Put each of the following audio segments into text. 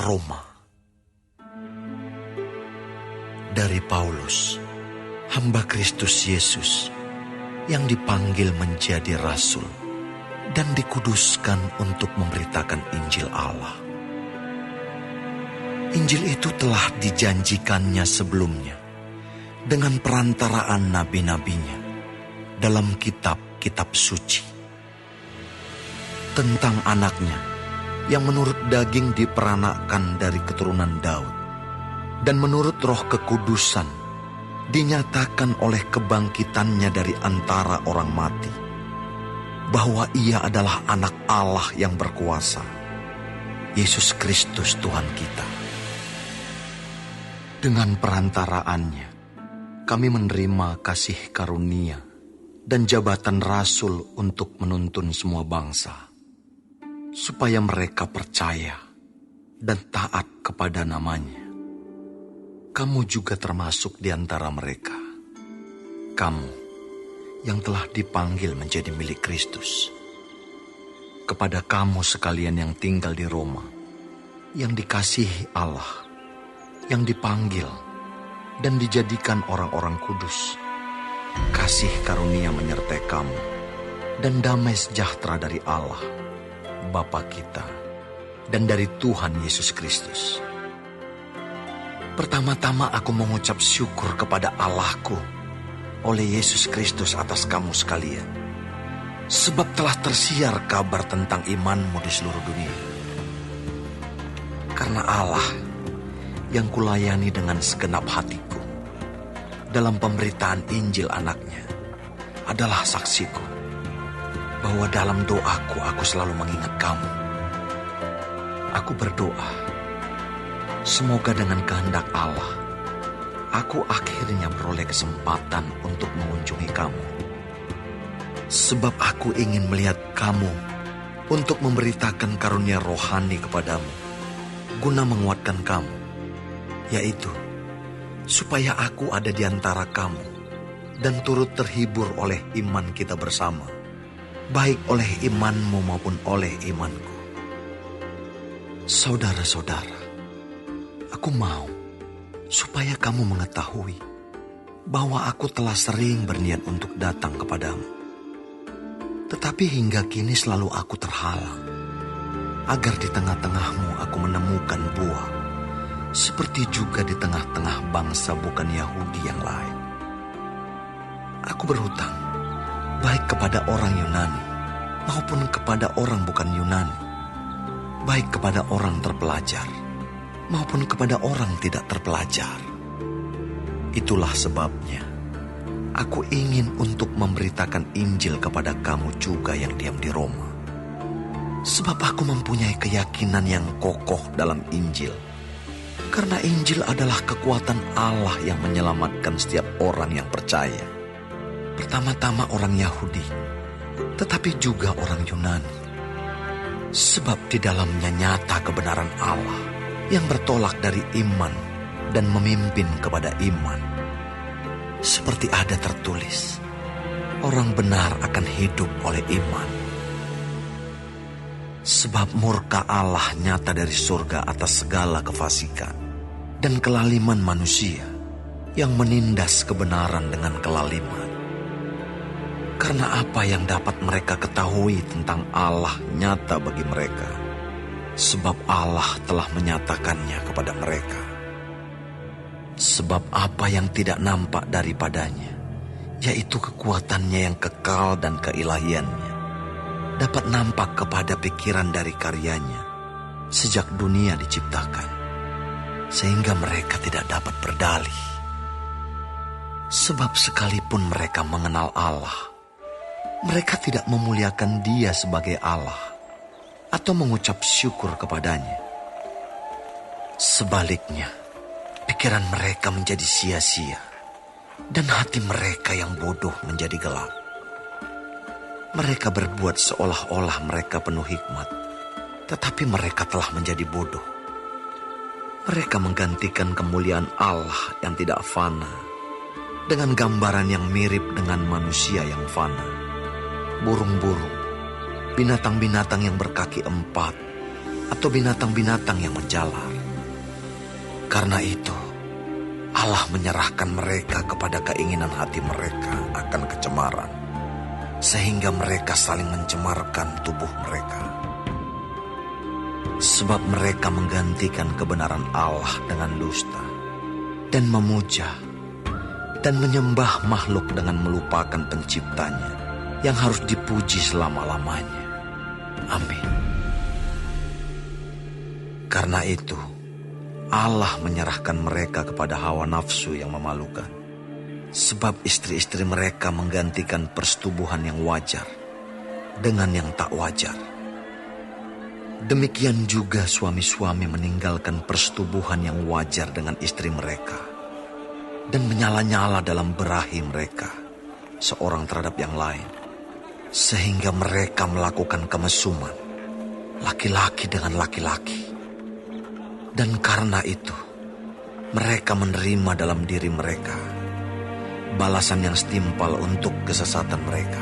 Roma. Dari Paulus, hamba Kristus Yesus, yang dipanggil menjadi rasul dan dikuduskan untuk memberitakan Injil Allah. Injil itu telah dijanjikannya sebelumnya dengan perantaraan nabi-nabinya dalam kitab-kitab suci. Tentang anaknya yang menurut daging diperanakkan dari keturunan Daud dan menurut roh kekudusan dinyatakan oleh kebangkitannya dari antara orang mati, bahwa ia adalah anak Allah yang berkuasa, Yesus Kristus Tuhan kita. Dengan perantaraannya, kami menerima kasih karunia dan jabatan rasul untuk menuntun semua bangsa, supaya mereka percaya dan taat kepada namanya. Kamu juga termasuk di antara mereka. Kamu yang telah dipanggil menjadi milik Kristus. Kepada kamu sekalian yang tinggal di Roma, yang dikasihi Allah, yang dipanggil dan dijadikan orang-orang kudus, kasih karunia menyertai kamu, dan damai sejahtera dari Allah, Bapa kita, dan dari Tuhan Yesus Kristus. Pertama-tama aku mengucap syukur kepada Allahku oleh Yesus Kristus atas kamu sekalian, sebab telah tersiar kabar tentang imanmu di seluruh dunia. Karena Allah yang kulayani dengan segenap hatiku dalam pemberitaan Injil anaknya adalah saksiku, bahwa dalam doaku aku selalu mengingat kamu. Aku berdoa, semoga dengan kehendak Allah, aku akhirnya beroleh kesempatan untuk mengunjungi kamu. Sebab aku ingin melihat kamu untuk memberitakan karunia rohani kepadamu, guna menguatkan kamu, yaitu supaya aku ada di antara kamu dan turut terhibur oleh iman kita bersama, baik oleh imanmu maupun oleh imanku. Saudara-saudara, aku mau supaya kamu mengetahui bahwa aku telah sering berniat untuk datang kepadamu. Tetapi hingga kini selalu aku terhalang, agar di tengah-tengahmu aku menemukan buah, seperti juga di tengah-tengah bangsa bukan Yahudi yang lain. Aku berhutang, baik kepada orang Yunani maupun kepada orang bukan Yunani, baik kepada orang terpelajar maupun kepada orang tidak terpelajar. Itulah sebabnya aku ingin untuk memberitakan Injil kepada kamu juga yang diam di Roma. Sebab aku mempunyai keyakinan yang kokoh dalam Injil, karena Injil adalah kekuatan Allah yang menyelamatkan setiap orang yang percaya. Pertama-tama orang Yahudi, tetapi juga orang Yunani. Sebab di dalamnya nyata kebenaran Allah yang bertolak dari iman dan memimpin kepada iman. Seperti ada tertulis, orang benar akan hidup oleh iman. Sebab murka Allah nyata dari surga atas segala kefasikan dan kelaliman manusia yang menindas kebenaran dengan kelaliman. Karena apa yang dapat mereka ketahui tentang Allah nyata bagi mereka, sebab Allah telah menyatakannya kepada mereka. Sebab apa yang tidak nampak daripadanya, yaitu kekuatannya yang kekal dan keilahiannya, dapat nampak kepada pikiran dari karyanya sejak dunia diciptakan, sehingga mereka tidak dapat berdalih. Sebab sekalipun mereka mengenal Allah, mereka tidak memuliakan Dia sebagai Allah atau mengucap syukur kepadanya. Sebaliknya, pikiran mereka menjadi sia-sia dan hati mereka yang bodoh menjadi gelap. Mereka berbuat seolah-olah mereka penuh hikmat, tetapi mereka telah menjadi bodoh. Mereka menggantikan kemuliaan Allah yang tidak fana dengan gambaran yang mirip dengan manusia yang fana, burung-burung, binatang-binatang yang berkaki empat, atau binatang-binatang yang menjalar. Karena itu, Allah menyerahkan mereka kepada keinginan hati mereka akan kecemaran, sehingga mereka saling mencemarkan tubuh mereka. Sebab mereka menggantikan kebenaran Allah dengan dusta, dan memuja dan menyembah makhluk dengan melupakan penciptanya yang harus dipuji selama-lamanya. Amin. Karena itu, Allah menyerahkan mereka kepada hawa nafsu yang memalukan. Sebab istri-istri mereka menggantikan persetubuhan yang wajar dengan yang tak wajar. Demikian juga suami-suami meninggalkan persetubuhan yang wajar dengan istri mereka dan menyala-nyala dalam berahi mereka seorang terhadap yang lain, sehingga mereka melakukan kemesuman laki-laki dengan laki-laki. Dan karena itu, mereka menerima dalam diri mereka balasan yang setimpal untuk kesesatan mereka.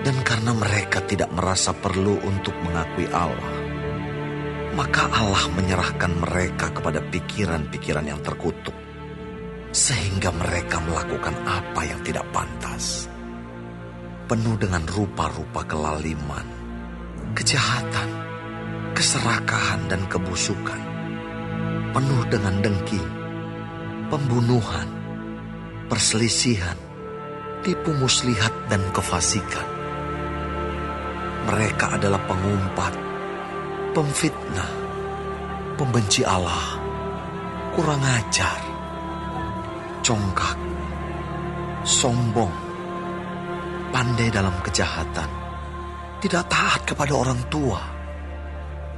Dan karena mereka tidak merasa perlu untuk mengakui Allah, maka Allah menyerahkan mereka kepada pikiran-pikiran yang terkutuk, sehingga mereka melakukan apa yang tidak pantas, penuh dengan rupa-rupa kelaliman, kejahatan, keserakahan dan kebusukan, penuh dengan dengki, pembunuhan, perselisihan, tipu muslihat dan kefasikan. Mereka adalah pengumpat, pemfitnah, pembenci Allah, kurang ajar, congkak, sombong, pandai dalam kejahatan, tidak taat kepada orang tua,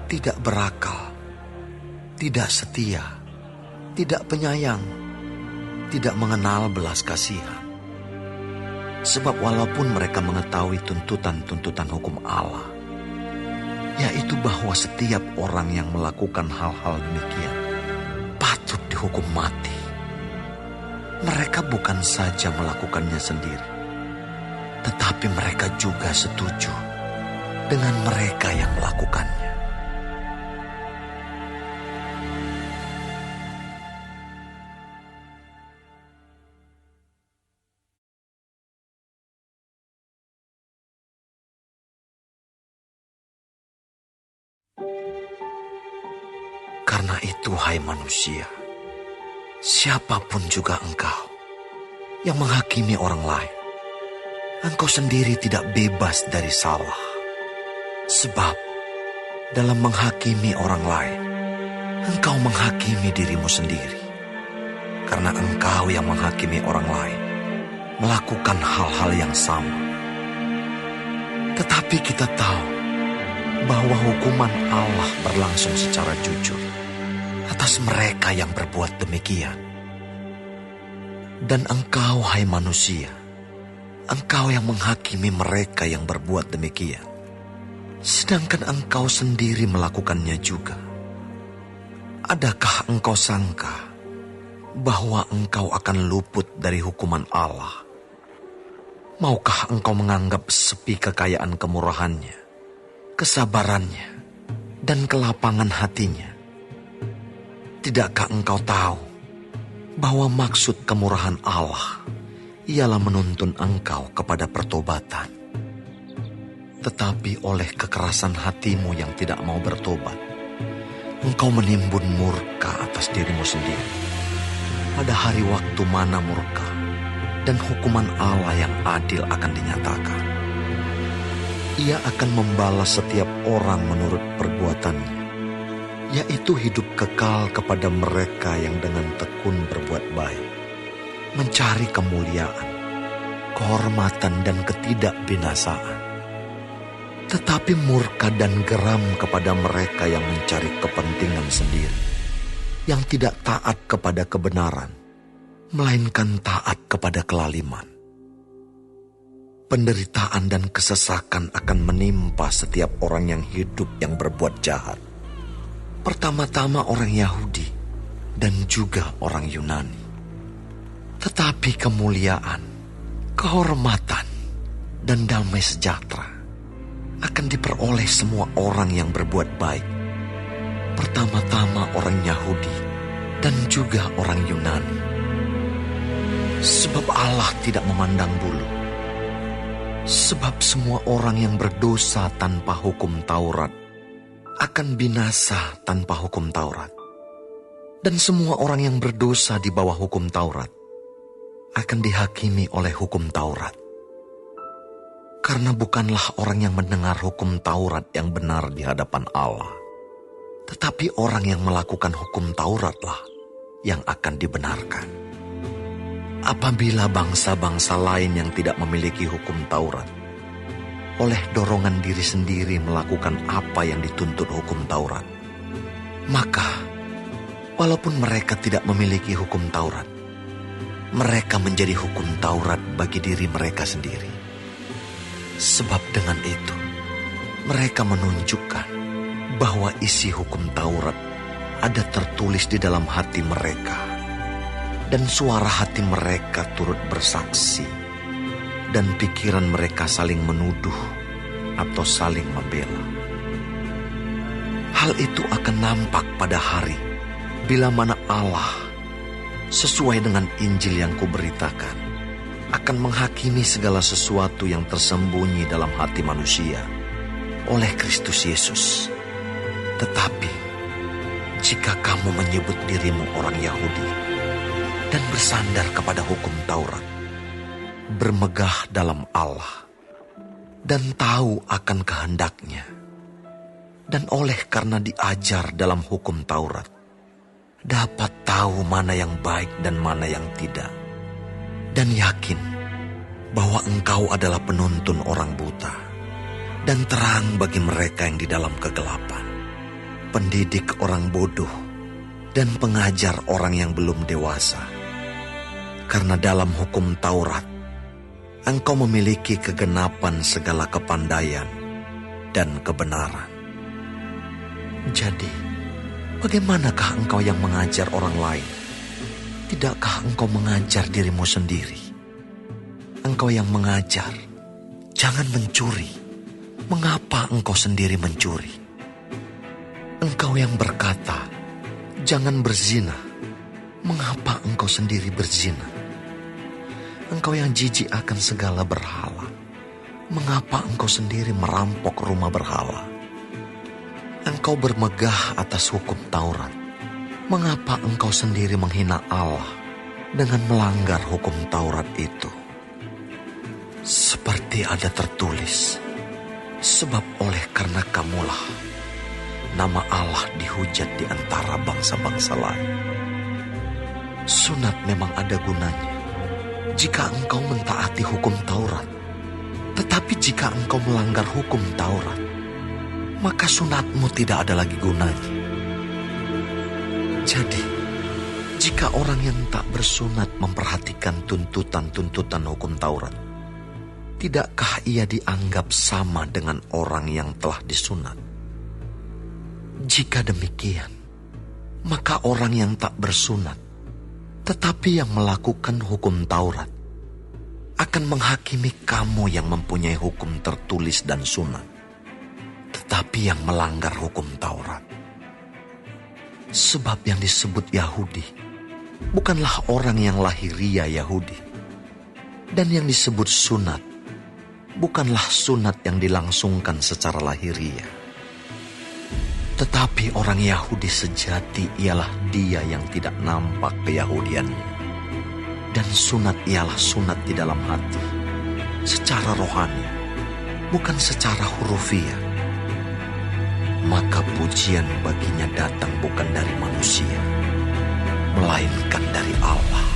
tidak berakal, tidak setia, tidak penyayang, tidak mengenal belas kasihan. Sebab walaupun mereka mengetahui tuntutan-tuntutan hukum Allah, yaitu bahwa setiap orang yang melakukan hal-hal demikian patut dihukum mati, mereka bukan saja melakukannya sendiri, tetapi mereka juga setuju dengan mereka yang melakukannya. Karena itu, hai manusia, siapapun juga engkau yang menghakimi orang lain, engkau sendiri tidak bebas dari salah. Sebab dalam menghakimi orang lain, engkau menghakimi dirimu sendiri. Karena engkau yang menghakimi orang lain melakukan hal-hal yang sama. Tetapi kita tahu bahwa hukuman Allah berlangsung secara jujur atas mereka yang berbuat demikian. Dan engkau, hai manusia, engkau yang menghakimi mereka yang berbuat demikian, sedangkan engkau sendiri melakukannya juga. Adakah engkau sangka bahwa engkau akan luput dari hukuman Allah? Maukah engkau menganggap sepi kekayaan kemurahannya, kesabarannya, dan kelapangan hatinya? Tidakkah engkau tahu bahwa maksud kemurahan Allah ialah menuntun engkau kepada pertobatan? Tetapi oleh kekerasan hatimu yang tidak mau bertobat, engkau menimbun murka atas dirimu sendiri. Pada hari waktu mana murka dan hukuman Allah yang adil akan dinyatakan. Ia akan membalas setiap orang menurut perbuatannya, yaitu hidup kekal kepada mereka yang dengan tekun berbuat baik, mencari kemuliaan, kehormatan dan ketidakbinasaan. Tetapi murka dan geram kepada mereka yang mencari kepentingan sendiri, yang tidak taat kepada kebenaran, melainkan taat kepada kelaliman. Penderitaan dan kesesakan akan menimpa setiap orang yang hidup yang berbuat jahat. Pertama-tama orang Yahudi dan juga orang Yunani. Tetapi kemuliaan, kehormatan, dan damai sejahtera akan diperoleh semua orang yang berbuat baik. Pertama-tama orang Yahudi dan juga orang Yunani. Sebab Allah tidak memandang bulu. Sebab semua orang yang berdosa tanpa hukum Taurat akan binasa tanpa hukum Taurat. Dan semua orang yang berdosa di bawah hukum Taurat akan dihakimi oleh hukum Taurat. Karena bukanlah orang yang mendengar hukum Taurat yang benar di hadapan Allah, tetapi orang yang melakukan hukum Tauratlah yang akan dibenarkan. Apabila bangsa-bangsa lain yang tidak memiliki hukum Taurat, oleh dorongan diri sendiri melakukan apa yang dituntut hukum Taurat, maka walaupun mereka tidak memiliki hukum Taurat, mereka menjadi hukum Taurat bagi diri mereka sendiri. Sebab dengan itu, mereka menunjukkan bahwa isi hukum Taurat ada tertulis di dalam hati mereka. Dan suara hati mereka turut bersaksi, dan pikiran mereka saling menuduh atau saling membela. Hal itu akan nampak pada hari bila mana Allah, sesuai dengan Injil yang kuberitakan, akan menghakimi segala sesuatu yang tersembunyi dalam hati manusia oleh Kristus Yesus. Tetapi jika kamu menyebut dirimu orang Yahudi dan bersandar kepada hukum Taurat, bermegah dalam Allah, dan tahu akan kehendaknya, dan oleh karena diajar dalam hukum Taurat, dapat tahu mana yang baik dan mana yang tidak, dan yakin bahwa engkau adalah penuntun orang buta, dan terang bagi mereka yang di dalam kegelapan, pendidik orang bodoh, dan pengajar orang yang belum dewasa. Karena dalam hukum Taurat, engkau memiliki kegenapan segala kepandaian dan kebenaran. Jadi, bagaimanakah engkau yang mengajar orang lain? Tidakkah engkau mengajar dirimu sendiri? Engkau yang mengajar, jangan mencuri. Mengapa engkau sendiri mencuri? Engkau yang berkata, jangan berzina. Mengapa engkau sendiri berzina? Engkau yang jijik akan segala berhala, mengapa engkau sendiri merampok rumah berhala? Engkau bermegah atas hukum Taurat, mengapa engkau sendiri menghina Allah dengan melanggar hukum Taurat itu? Seperti ada tertulis, sebab oleh karena kamulah nama Allah dihujat di antara bangsa-bangsa lain. Sunat memang ada gunanya jika engkau mentaati hukum Taurat. Tetapi jika engkau melanggar hukum Taurat, maka sunatmu tidak ada lagi gunanya. Jadi, jika orang yang tak bersunat memperhatikan tuntutan-tuntutan hukum Taurat, tidakkah ia dianggap sama dengan orang yang telah disunat? Jika demikian, maka orang yang tak bersunat tetapi yang melakukan hukum Taurat akan menghakimi kamu yang mempunyai hukum tertulis dan sunat, tetapi yang melanggar hukum Taurat. Sebab yang disebut Yahudi bukanlah orang yang lahiria Yahudi, dan yang disebut sunat bukanlah sunat yang dilangsungkan secara lahiria. Tetapi orang Yahudi sejati ialah dia yang tidak nampak keyahudiannya. Dan sunat ialah sunat di dalam hati, secara rohani, bukan secara hurufiah. Maka pujian baginya datang bukan dari manusia, melainkan dari Allah.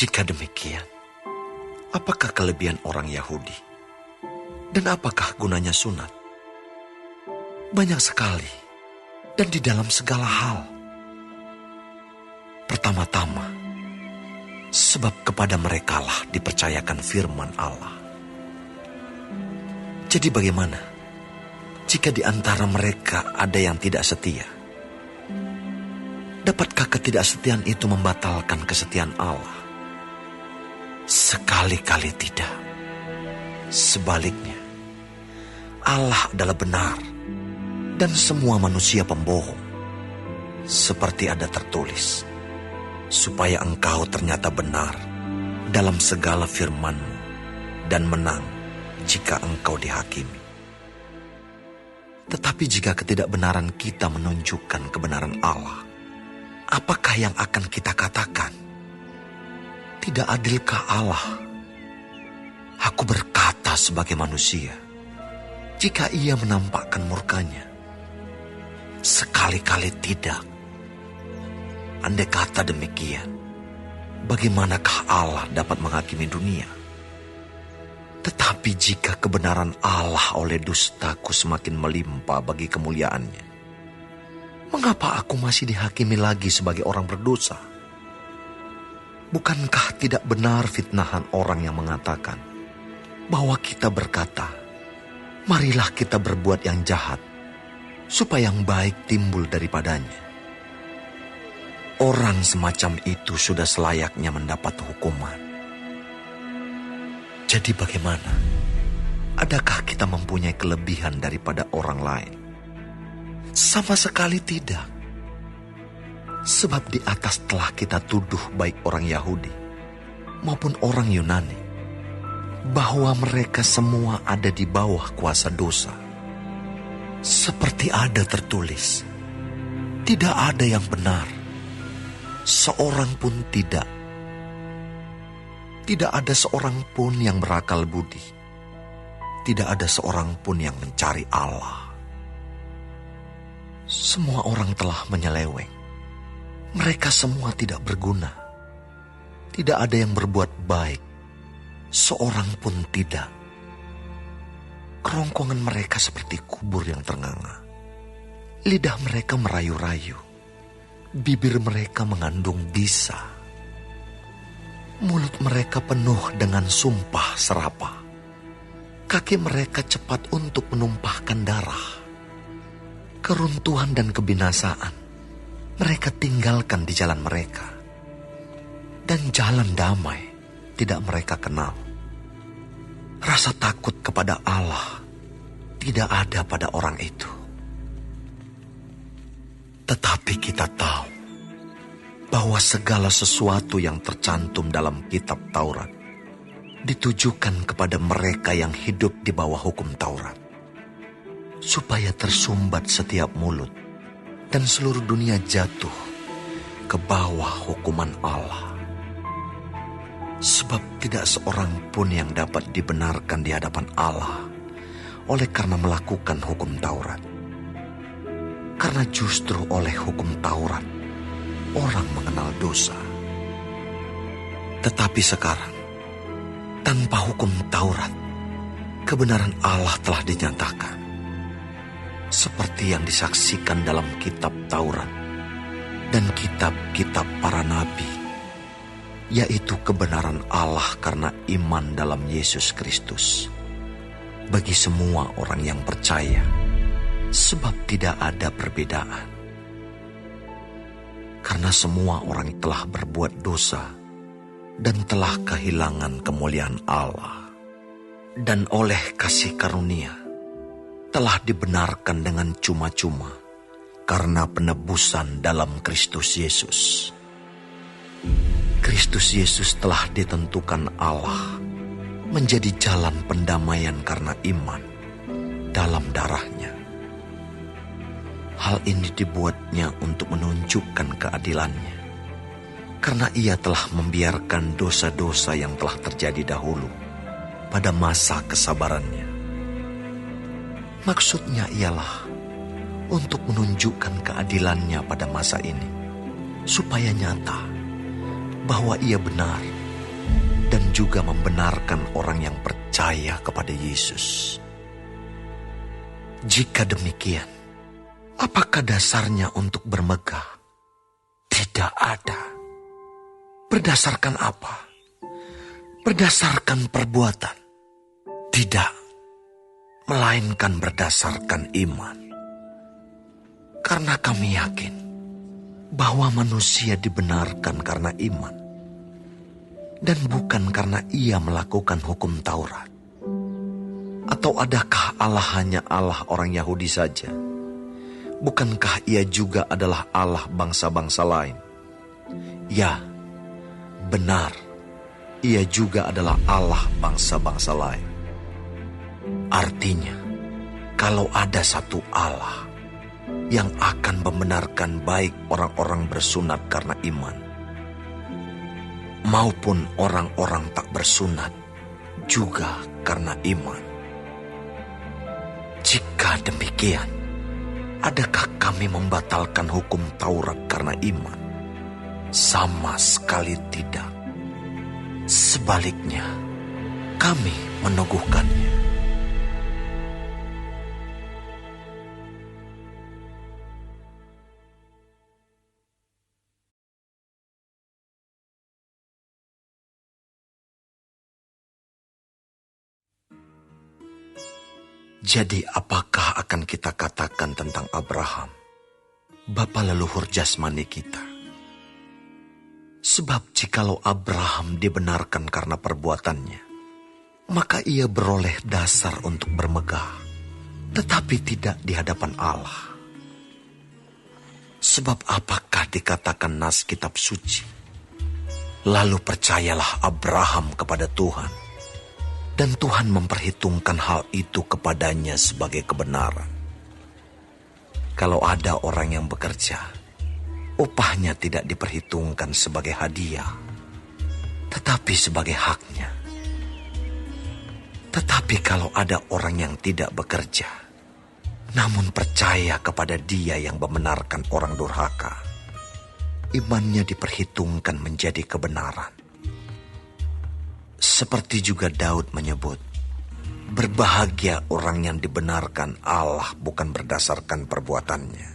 Jika demikian, apakah kelebihan orang Yahudi? Dan apakah gunanya sunat? Banyak sekali, dan di dalam segala hal. Pertama-tama, sebab kepada merekalah dipercayakan firman Allah. Jadi bagaimana jika di antara mereka ada yang tidak setia? Dapatkah ketidaksetiaan itu membatalkan kesetiaan Allah? Sekali-kali tidak. Sebaliknya, Allah adalah benar dan semua manusia pembohong. Seperti ada tertulis, supaya engkau ternyata benar dalam segala firman-Mu dan menang jika engkau dihakimi. Tetapi jika ketidakbenaran kita menunjukkan kebenaran Allah, apakah yang akan kita katakan? Tidak adilkah Allah? Aku berkata sebagai manusia, jika Ia menampakkan murkanya. Sekali-kali tidak. Andai kata demikian, bagaimanakah Allah dapat menghakimi dunia? Tetapi jika kebenaran Allah oleh dustaku semakin melimpah bagi kemuliaannya, mengapa aku masih dihakimi lagi sebagai orang berdosa? Bukankah tidak benar fitnahan orang yang mengatakan bahwa kita berkata, marilah kita berbuat yang jahat, supaya yang baik timbul daripadanya. Orang semacam itu sudah selayaknya mendapat hukuman. Jadi bagaimana? Adakah kita mempunyai kelebihan daripada orang lain? Sama sekali tidak. Sebab di atas telah kita tuduh baik orang Yahudi maupun orang Yunani, bahwa mereka semua ada di bawah kuasa dosa. Seperti ada tertulis, tidak ada yang benar, seorang pun tidak. Tidak ada seorang pun yang berakal budi. Tidak ada seorang pun yang mencari Allah. Semua orang telah menyeleweng. Mereka semua tidak berguna. Tidak ada yang berbuat baik. Seorang pun tidak. Kerongkongan mereka seperti kubur yang ternganga. Lidah mereka merayu-rayu. Bibir mereka mengandung bisa. Mulut mereka penuh dengan sumpah serapah. Kaki mereka cepat untuk menumpahkan darah. Keruntuhan dan kebinasaan mereka tinggalkan di jalan mereka. Dan jalan damai tidak mereka kenal. Rasa takut kepada Allah tidak ada pada orang itu. Tetapi kita tahu bahwa segala sesuatu yang tercantum dalam kitab Taurat ditujukan kepada mereka yang hidup di bawah hukum Taurat, supaya tersumbat setiap mulut dan seluruh dunia jatuh ke bawah hukuman Allah. Sebab tidak seorang pun yang dapat dibenarkan di hadapan Allah oleh karena melakukan hukum Taurat. Karena justru oleh hukum Taurat orang mengenal dosa. Tetapi sekarang, tanpa hukum Taurat, kebenaran Allah telah dinyatakan. Seperti yang disaksikan dalam kitab Taurat dan kitab-kitab para nabi, yaitu kebenaran Allah karena iman dalam Yesus Kristus bagi semua orang yang percaya, sebab tidak ada perbedaan. Karena semua orang telah berbuat dosa dan telah kehilangan kemuliaan Allah, dan oleh kasih karunia telah dibenarkan dengan cuma-cuma karena penebusan dalam Kristus Yesus. Kristus Yesus telah ditentukan Allah menjadi jalan pendamaian karena iman dalam darahnya. Hal ini dibuatnya untuk menunjukkan keadilannya, karena ia telah membiarkan dosa-dosa yang telah terjadi dahulu pada masa kesabarannya. Maksudnya ialah untuk menunjukkan keadilannya pada masa ini, supaya nyata bahwa ia benar dan juga membenarkan orang yang percaya kepada Yesus. Jika demikian, apakah dasarnya untuk bermegah? Tidak ada. Berdasarkan apa? Berdasarkan perbuatan? Tidak. Melainkan berdasarkan iman. Karena kami yakin bahwa manusia dibenarkan karena iman dan bukan karena ia melakukan hukum Taurat? Atau adakah Allah hanya Allah orang Yahudi saja? Bukankah ia juga adalah Allah bangsa-bangsa lain? Ya, benar, ia juga adalah Allah bangsa-bangsa lain. Artinya, kalau ada satu Allah yang akan membenarkan baik orang-orang bersunat karena iman, maupun orang-orang tak bersunat juga karena iman. Jika demikian, adakah kami membatalkan hukum Taurat karena iman? Sama sekali tidak. Sebaliknya, kami meneguhkannya. Jadi apakah akan kita katakan tentang Abraham, bapa leluhur jasmani kita? Sebab jikalau Abraham dibenarkan karena perbuatannya, maka ia beroleh dasar untuk bermegah, tetapi tidak di hadapan Allah. Sebab apakah dikatakan nas kitab suci? Lalu percayalah Abraham kepada Tuhan, dan Tuhan memperhitungkan hal itu kepadanya sebagai kebenaran. Kalau ada orang yang bekerja, upahnya tidak diperhitungkan sebagai hadiah, tetapi sebagai haknya. Tetapi kalau ada orang yang tidak bekerja, namun percaya kepada Dia yang membenarkan orang durhaka, imannya diperhitungkan menjadi kebenaran. Seperti juga Daud menyebut, berbahagia orang yang dibenarkan Allah bukan berdasarkan perbuatannya.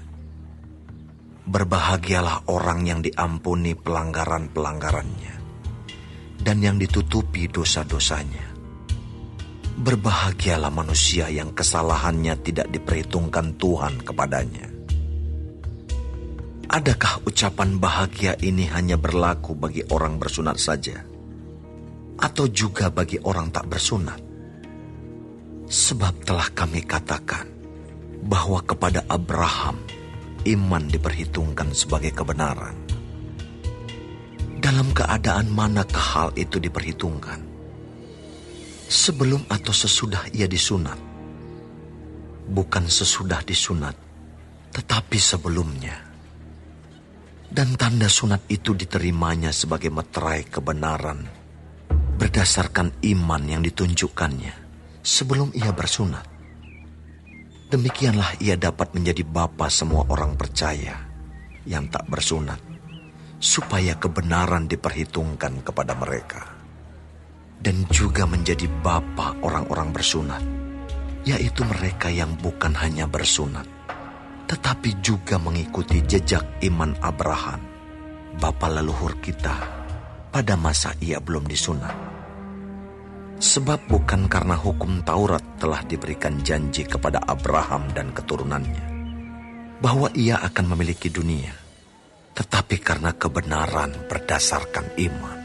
Berbahagialah orang yang diampuni pelanggaran-pelanggarannya dan yang ditutupi dosa-dosanya. Berbahagialah manusia yang kesalahannya tidak diperhitungkan Tuhan kepadanya. Adakah ucapan bahagia ini hanya berlaku bagi orang bersunat saja, atau juga bagi orang tak bersunat? Sebab telah kami katakan bahwa kepada Abraham iman diperhitungkan sebagai kebenaran. Dalam keadaan manakah hal itu diperhitungkan? Sebelum atau sesudah ia disunat? Bukan sesudah disunat, tetapi sebelumnya. Dan tanda sunat itu diterimanya sebagai meterai kebenaran berdasarkan iman yang ditunjukkannya sebelum ia bersunat. Demikianlah ia dapat menjadi bapa semua orang percaya yang tak bersunat, supaya kebenaran diperhitungkan kepada mereka. Dan juga menjadi bapa orang-orang bersunat, yaitu mereka yang bukan hanya bersunat, tetapi juga mengikuti jejak iman Abraham, bapa leluhur kita, pada masa ia belum disunat. Sebab bukan karena hukum Taurat telah diberikan janji kepada Abraham dan keturunannya bahwa ia akan memiliki dunia, tetapi karena kebenaran berdasarkan iman.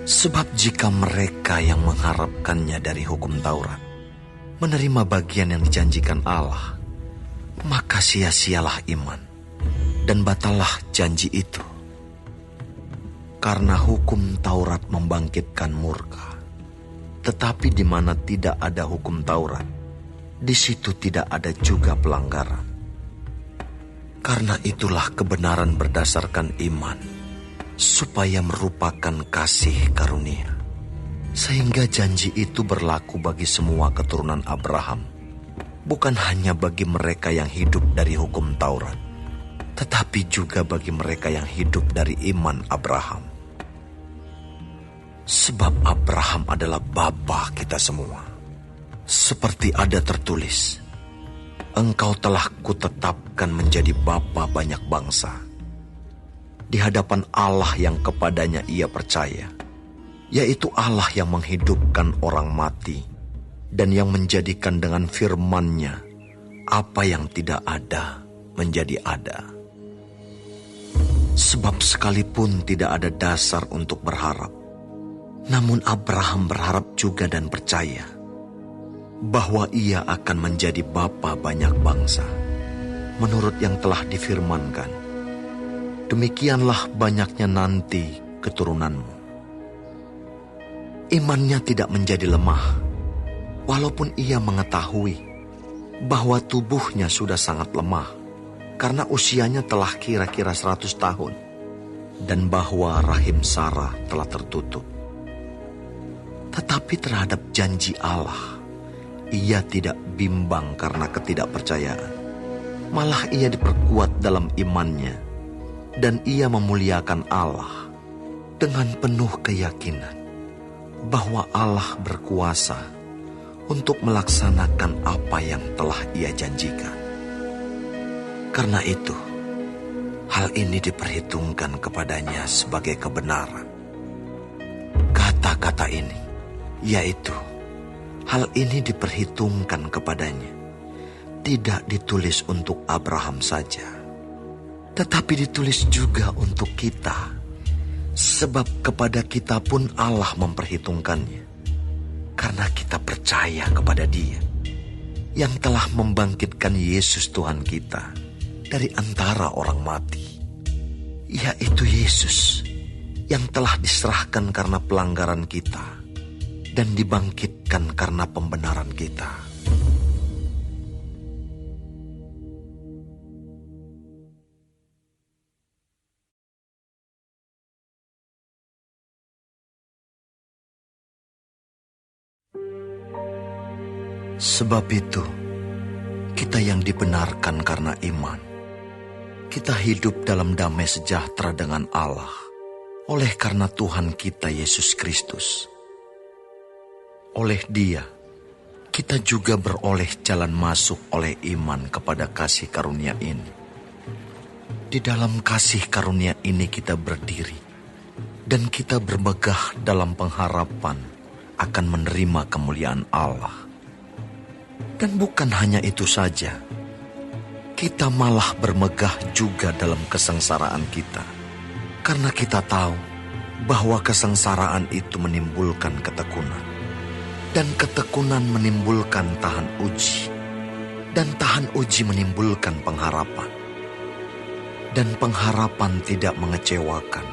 Sebab jika mereka yang mengharapkannya dari hukum Taurat menerima bagian yang dijanjikan Allah, maka sia-sialah iman dan batallah janji itu. Karena hukum Taurat membangkitkan murka, tetapi di mana tidak ada hukum Taurat, di situ tidak ada juga pelanggaran. Karena itulah kebenaran berdasarkan iman, supaya merupakan kasih karunia, sehingga janji itu berlaku bagi semua keturunan Abraham, bukan hanya bagi mereka yang hidup dari hukum Taurat, tetapi juga bagi mereka yang hidup dari iman Abraham. Sebab Abraham adalah bapa kita semua. Seperti ada tertulis, engkau telah kutetapkan menjadi bapa banyak bangsa, di hadapan Allah yang kepadanya ia percaya, yaitu Allah yang menghidupkan orang mati dan yang menjadikan dengan firman-Nya apa yang tidak ada menjadi ada. Sebab sekalipun tidak ada dasar untuk berharap, namun Abraham berharap juga dan percaya bahwa ia akan menjadi bapa banyak bangsa, menurut yang telah difirmankan, demikianlah banyaknya nanti keturunanmu. Imannya tidak menjadi lemah, walaupun ia mengetahui bahwa tubuhnya sudah sangat lemah, karena usianya telah kira-kira 100 tahun, dan bahwa rahim Sarah telah tertutup. Tetapi terhadap janji Allah, ia tidak bimbang karena ketidakpercayaan. Malah ia diperkuat dalam imannya, dan ia memuliakan Allah dengan penuh keyakinan bahwa Allah berkuasa untuk melaksanakan apa yang telah ia janjikan. Karena itu, hal ini diperhitungkan kepadanya sebagai kebenaran. Kata-kata ini, yaitu hal ini diperhitungkan kepadanya, tidak ditulis untuk Abraham saja, tetapi ditulis juga untuk kita, sebab kepada kita pun Allah memperhitungkannya, karena kita percaya kepada Dia yang telah membangkitkan Yesus Tuhan kita dari antara orang mati, yaitu Yesus yang telah diserahkan karena pelanggaran kita dan dibangkitkan karena pembenaran kita. Sebab itu, kita yang dibenarkan karena iman, kita hidup dalam damai sejahtera dengan Allah oleh karena Tuhan kita Yesus Kristus. Oleh Dia, kita juga beroleh jalan masuk oleh iman kepada kasih karunia ini. Di dalam kasih karunia ini kita berdiri, dan kita bermegah dalam pengharapan akan menerima kemuliaan Allah. Dan bukan hanya itu saja, kita malah bermegah juga dalam kesengsaraan kita, karena kita tahu bahwa kesengsaraan itu menimbulkan ketekunan, dan ketekunan menimbulkan tahan uji, dan tahan uji menimbulkan pengharapan. Dan pengharapan tidak mengecewakan,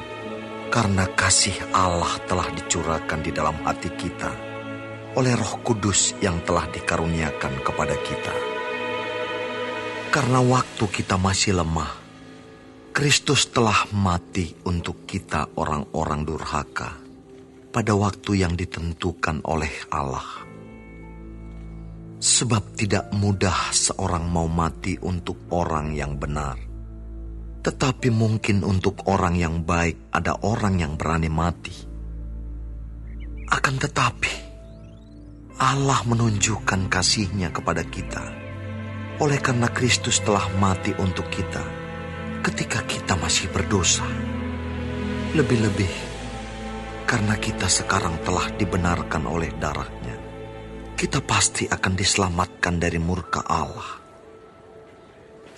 karena kasih Allah telah dicurahkan di dalam hati kita oleh Roh Kudus yang telah dikaruniakan kepada kita. Karena waktu kita masih lemah, Kristus telah mati untuk kita orang-orang durhaka pada waktu yang ditentukan oleh Allah. Sebab tidak mudah seorang mau mati untuk orang yang benar, tetapi mungkin untuk orang yang baik ada orang yang berani mati. Akan tetapi, Allah menunjukkan kasih-Nya kepada kita oleh karena Kristus telah mati untuk kita ketika kita masih berdosa. Lebih-lebih karena kita sekarang telah dibenarkan oleh darah-Nya, kita pasti akan diselamatkan dari murka Allah.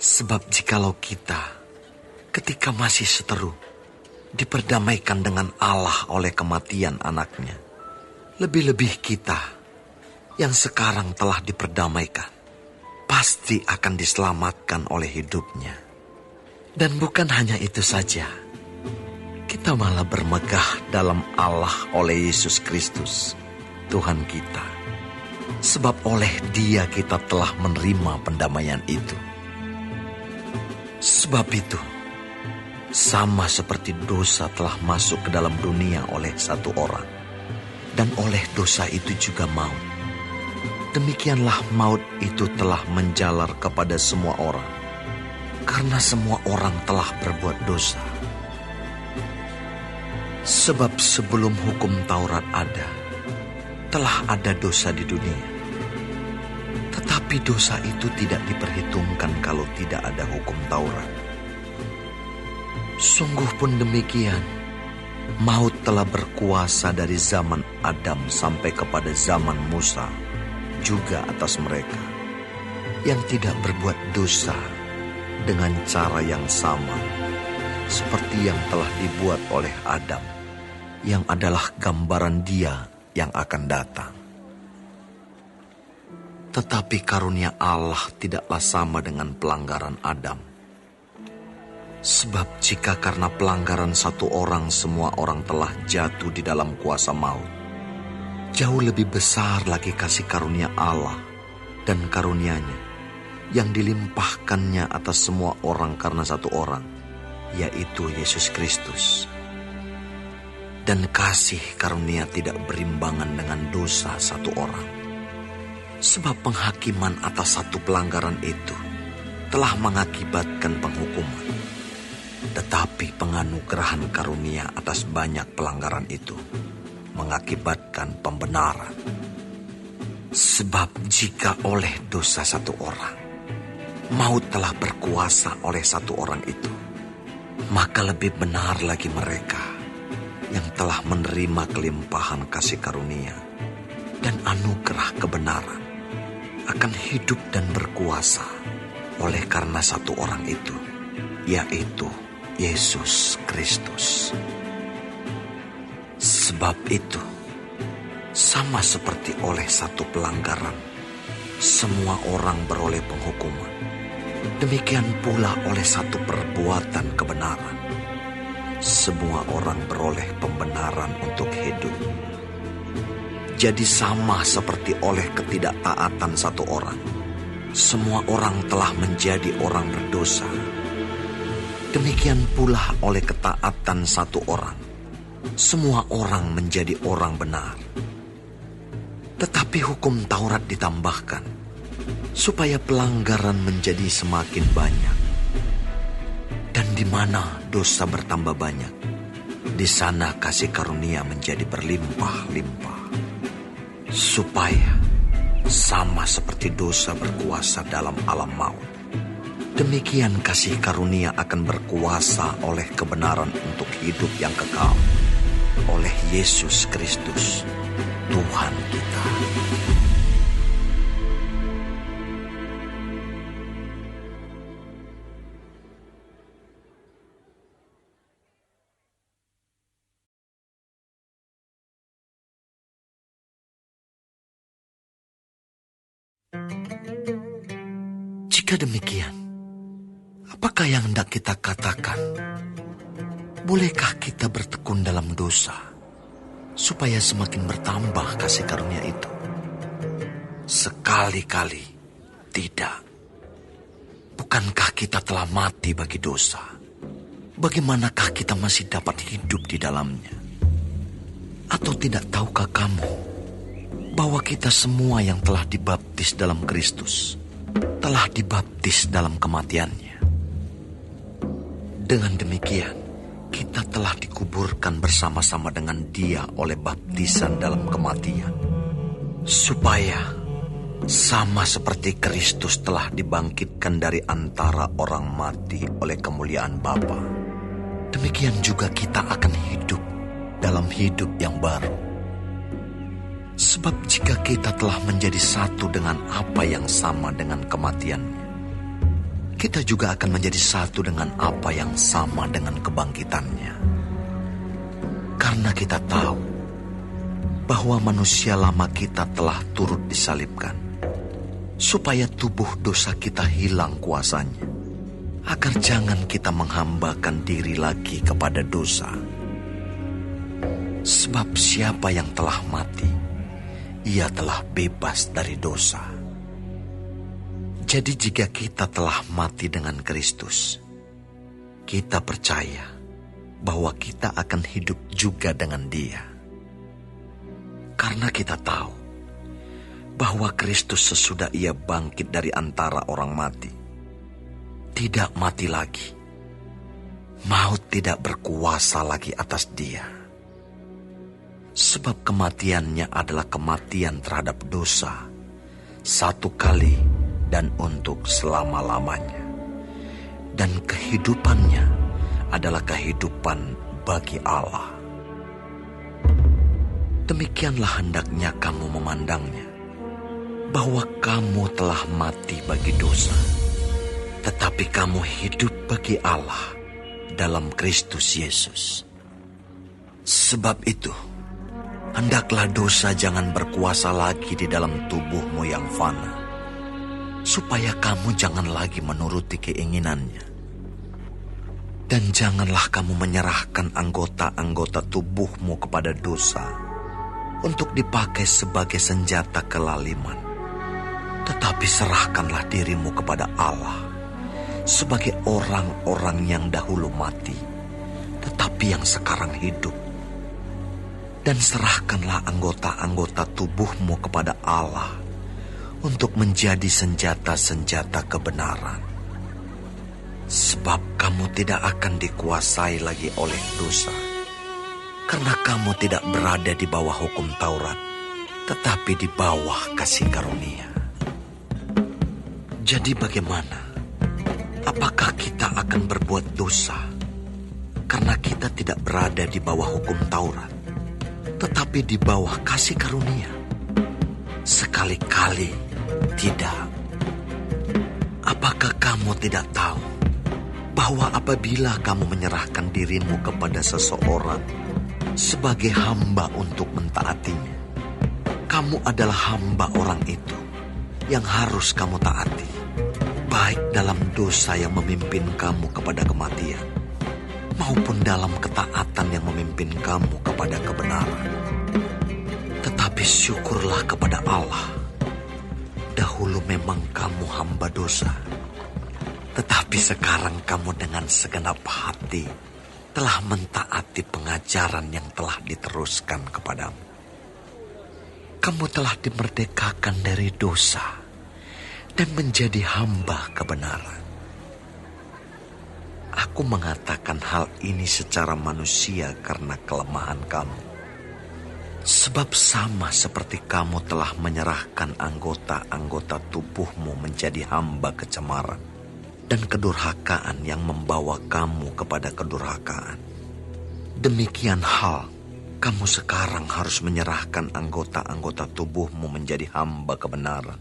Sebab jikalau kita ketika masih seteru diperdamaikan dengan Allah oleh kematian anaknya, lebih-lebih kita yang sekarang telah diperdamaikan pasti akan diselamatkan oleh hidup-Nya. Dan bukan hanya itu saja, kita malah bermegah dalam Allah oleh Yesus Kristus, Tuhan kita. Sebab oleh Dia kita telah menerima pendamaian itu. Sebab itu, sama seperti dosa telah masuk ke dalam dunia oleh satu orang, dan oleh dosa itu juga maut, demikianlah maut itu telah menjalar kepada semua orang, karena semua orang telah berbuat dosa. Sebab sebelum hukum Taurat ada, telah ada dosa di dunia. Tetapi dosa itu tidak diperhitungkan kalau tidak ada hukum Taurat. Sungguh pun demikian, maut telah berkuasa dari zaman Adam sampai kepada zaman Musa, juga atas mereka yang tidak berbuat dosa dengan cara yang sama, seperti yang telah dibuat oleh Adam, yang adalah gambaran Dia yang akan datang. Tetapi karunia Allah tidaklah sama dengan pelanggaran Adam. Sebab jika karena pelanggaran satu orang semua orang telah jatuh di dalam kuasa maut, jauh lebih besar lagi kasih karunia Allah dan karunia-Nya yang dilimpahkannya atas semua orang karena satu orang, yaitu Yesus Kristus. Dan kasih karunia tidak berimbangan dengan dosa satu orang. Sebab penghakiman atas satu pelanggaran itu telah mengakibatkan penghukuman. Tetapi penganugerahan karunia atas banyak pelanggaran itu mengakibatkan pembenaran. Sebab jika oleh dosa satu orang, maut telah berkuasa oleh satu orang itu, maka lebih benar lagi mereka yang telah menerima kelimpahan kasih karunia dan anugerah kebenaran akan hidup dan berkuasa oleh karena satu orang itu, yaitu Yesus Kristus. Sebab itu, sama seperti oleh satu pelanggaran, semua orang beroleh penghukuman. Demikian pula oleh satu perbuatan kebenaran, semua orang beroleh pembenaran untuk hidup. Jadi sama seperti oleh ketidaktaatan satu orang, semua orang telah menjadi orang berdosa. Demikian pula oleh ketaatan satu orang, semua orang menjadi orang benar. Tetapi hukum Taurat ditambahkan, supaya pelanggaran menjadi semakin banyak. Dan di mana dosa bertambah banyak, di sana kasih karunia menjadi berlimpah-limpah. Supaya sama seperti dosa berkuasa dalam alam maut, demikian kasih karunia akan berkuasa oleh kebenaran untuk hidup yang kekal, oleh Yesus Kristus, Tuhan kita. Jika demikian, apakah yang hendak kita katakan? Bolehkah kita bertekun dalam dosa, supaya semakin bertambah kasih karunia itu? Sekali-kali tidak. Bukankah kita telah mati bagi dosa? Bagaimanakah kita masih dapat hidup di dalamnya? Atau tidak tahukah kamu bahwa kita semua yang telah dibaptis dalam Kristus telah dibaptis dalam kematiannya? Dengan demikian, kita telah dikuburkan bersama-sama dengan Dia oleh baptisan dalam kematian, supaya sama seperti Kristus telah dibangkitkan dari antara orang mati oleh kemuliaan Bapa, demikian juga kita akan hidup dalam hidup yang baru. Sebab jika kita telah menjadi satu dengan apa yang sama dengan kematiannya, kita juga akan menjadi satu dengan apa yang sama dengan kebangkitannya. Karena kita tahu bahwa manusia lama kita telah turut disalibkan, supaya tubuh dosa kita hilang kuasanya, agar jangan kita menghambakan diri lagi kepada dosa. Sebab siapa yang telah mati, ia telah bebas dari dosa. Jadi jika kita telah mati dengan Kristus, kita percaya bahwa kita akan hidup juga dengan Dia. Karena kita tahu bahwa Kristus sesudah Ia bangkit dari antara orang mati, tidak mati lagi. Maut tidak berkuasa lagi atas Dia. Sebab kematiannya adalah kematian terhadap dosa, satu kali dan untuk selama-lamanya. Dan kehidupannya adalah kehidupan bagi Allah. Demikianlah hendaknya kamu memandangnya, bahwa kamu telah mati bagi dosa, tetapi kamu hidup bagi Allah dalam Kristus Yesus. Sebab itu, hendaklah dosa jangan berkuasa lagi di dalam tubuhmu yang fana, supaya kamu jangan lagi menuruti keinginannya. Dan janganlah kamu menyerahkan anggota-anggota tubuhmu kepada dosa untuk dipakai sebagai senjata kelaliman. Tetapi serahkanlah dirimu kepada Allah sebagai orang-orang yang dahulu mati, tetapi yang sekarang hidup. Dan serahkanlah anggota-anggota tubuhmu kepada Allah untuk menjadi senjata-senjata kebenaran. Sebab kamu tidak akan dikuasai lagi oleh dosa, karena kamu tidak berada di bawah hukum Taurat, tetapi di bawah kasih karunia. Jadi bagaimana? Apakah kita akan berbuat dosa karena kita tidak berada di bawah hukum Taurat, tetapi di bawah kasih karunia? Sekali-kali tidak. Apakah kamu tidak tahu bahwa apabila kamu menyerahkan dirimu kepada seseorang sebagai hamba untuk mentaatinya, kamu adalah hamba orang itu yang harus kamu taati, baik dalam dosa yang memimpin kamu kepada kematian, maupun dalam ketaatan yang memimpin kamu kepada kebenaran. Tetapi syukurlah kepada Allah, dahulu memang kamu hamba dosa, tetapi sekarang kamu dengan segenap hati telah mentaati pengajaran yang telah diteruskan kepadamu. Kamu telah dimerdekakan dari dosa dan menjadi hamba kebenaran. Aku mengatakan hal ini secara manusia karena kelemahan kamu. Sebab sama seperti kamu telah menyerahkan anggota-anggota tubuhmu menjadi hamba kecemaran dan kedurhakaan yang membawa kamu kepada kedurhakaan, demikian hal kamu sekarang harus menyerahkan anggota-anggota tubuhmu menjadi hamba kebenaran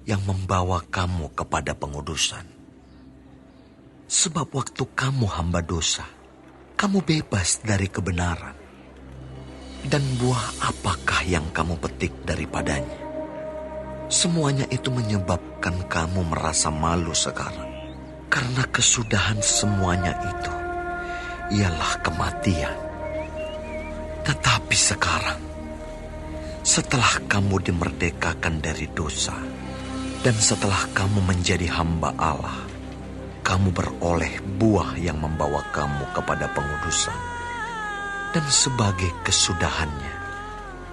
yang membawa kamu kepada pengudusan. Sebab waktu kamu hamba dosa, kamu bebas dari kebenaran. Dan buah apakah yang kamu petik daripadanya? Semuanya itu menyebabkan kamu merasa malu sekarang. Karena kesudahan semuanya itu ialah kematian. Tetapi sekarang, setelah kamu dimerdekakan dari dosa, dan setelah kamu menjadi hamba Allah, kamu beroleh buah yang membawa kamu kepada pengudusan. Dan sebagai kesudahannya,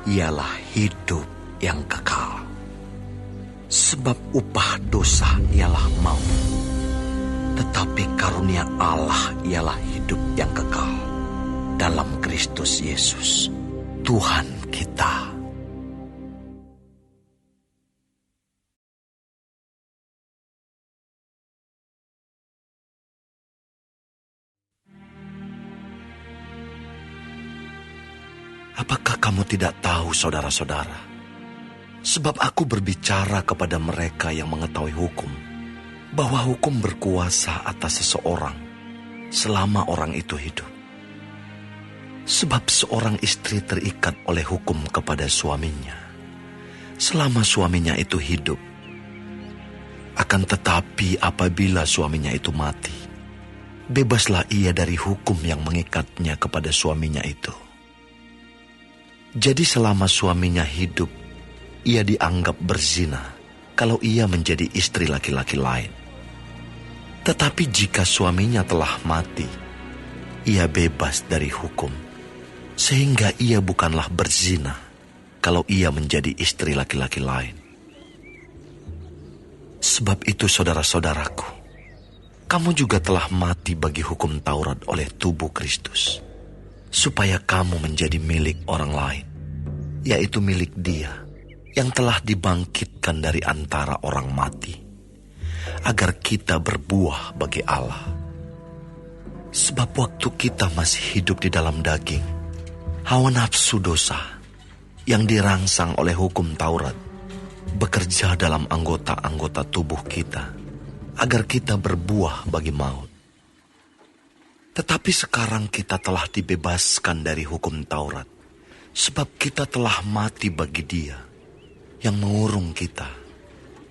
ialah hidup yang kekal. Sebab upah dosa ialah maut, tetapi karunia Allah ialah hidup yang kekal dalam Kristus Yesus, Tuhan kita. Apakah kamu tidak tahu, saudara-saudara? Sebab aku berbicara kepada mereka yang mengetahui hukum, bahwa hukum berkuasa atas seseorang selama orang itu hidup. Sebab seorang istri terikat oleh hukum kepada suaminya selama suaminya itu hidup. Akan tetapi apabila suaminya itu mati, bebaslah ia dari hukum yang mengikatnya kepada suaminya itu. Jadi selama suaminya hidup, ia dianggap berzina kalau ia menjadi istri laki-laki lain. Tetapi jika suaminya telah mati, ia bebas dari hukum, sehingga ia bukanlah berzina kalau ia menjadi istri laki-laki lain. Sebab itu saudara-saudaraku, kamu juga telah mati bagi hukum Taurat oleh tubuh Kristus, supaya kamu menjadi milik orang lain, yaitu milik Dia yang telah dibangkitkan dari antara orang mati, agar kita berbuah bagi Allah. Sebab waktu kita masih hidup di dalam daging, hawa nafsu dosa yang dirangsang oleh hukum Taurat bekerja dalam anggota-anggota tubuh kita, agar kita berbuah bagi maut. Tetapi sekarang kita telah dibebaskan dari hukum Taurat, sebab kita telah mati bagi Dia yang mengurung kita,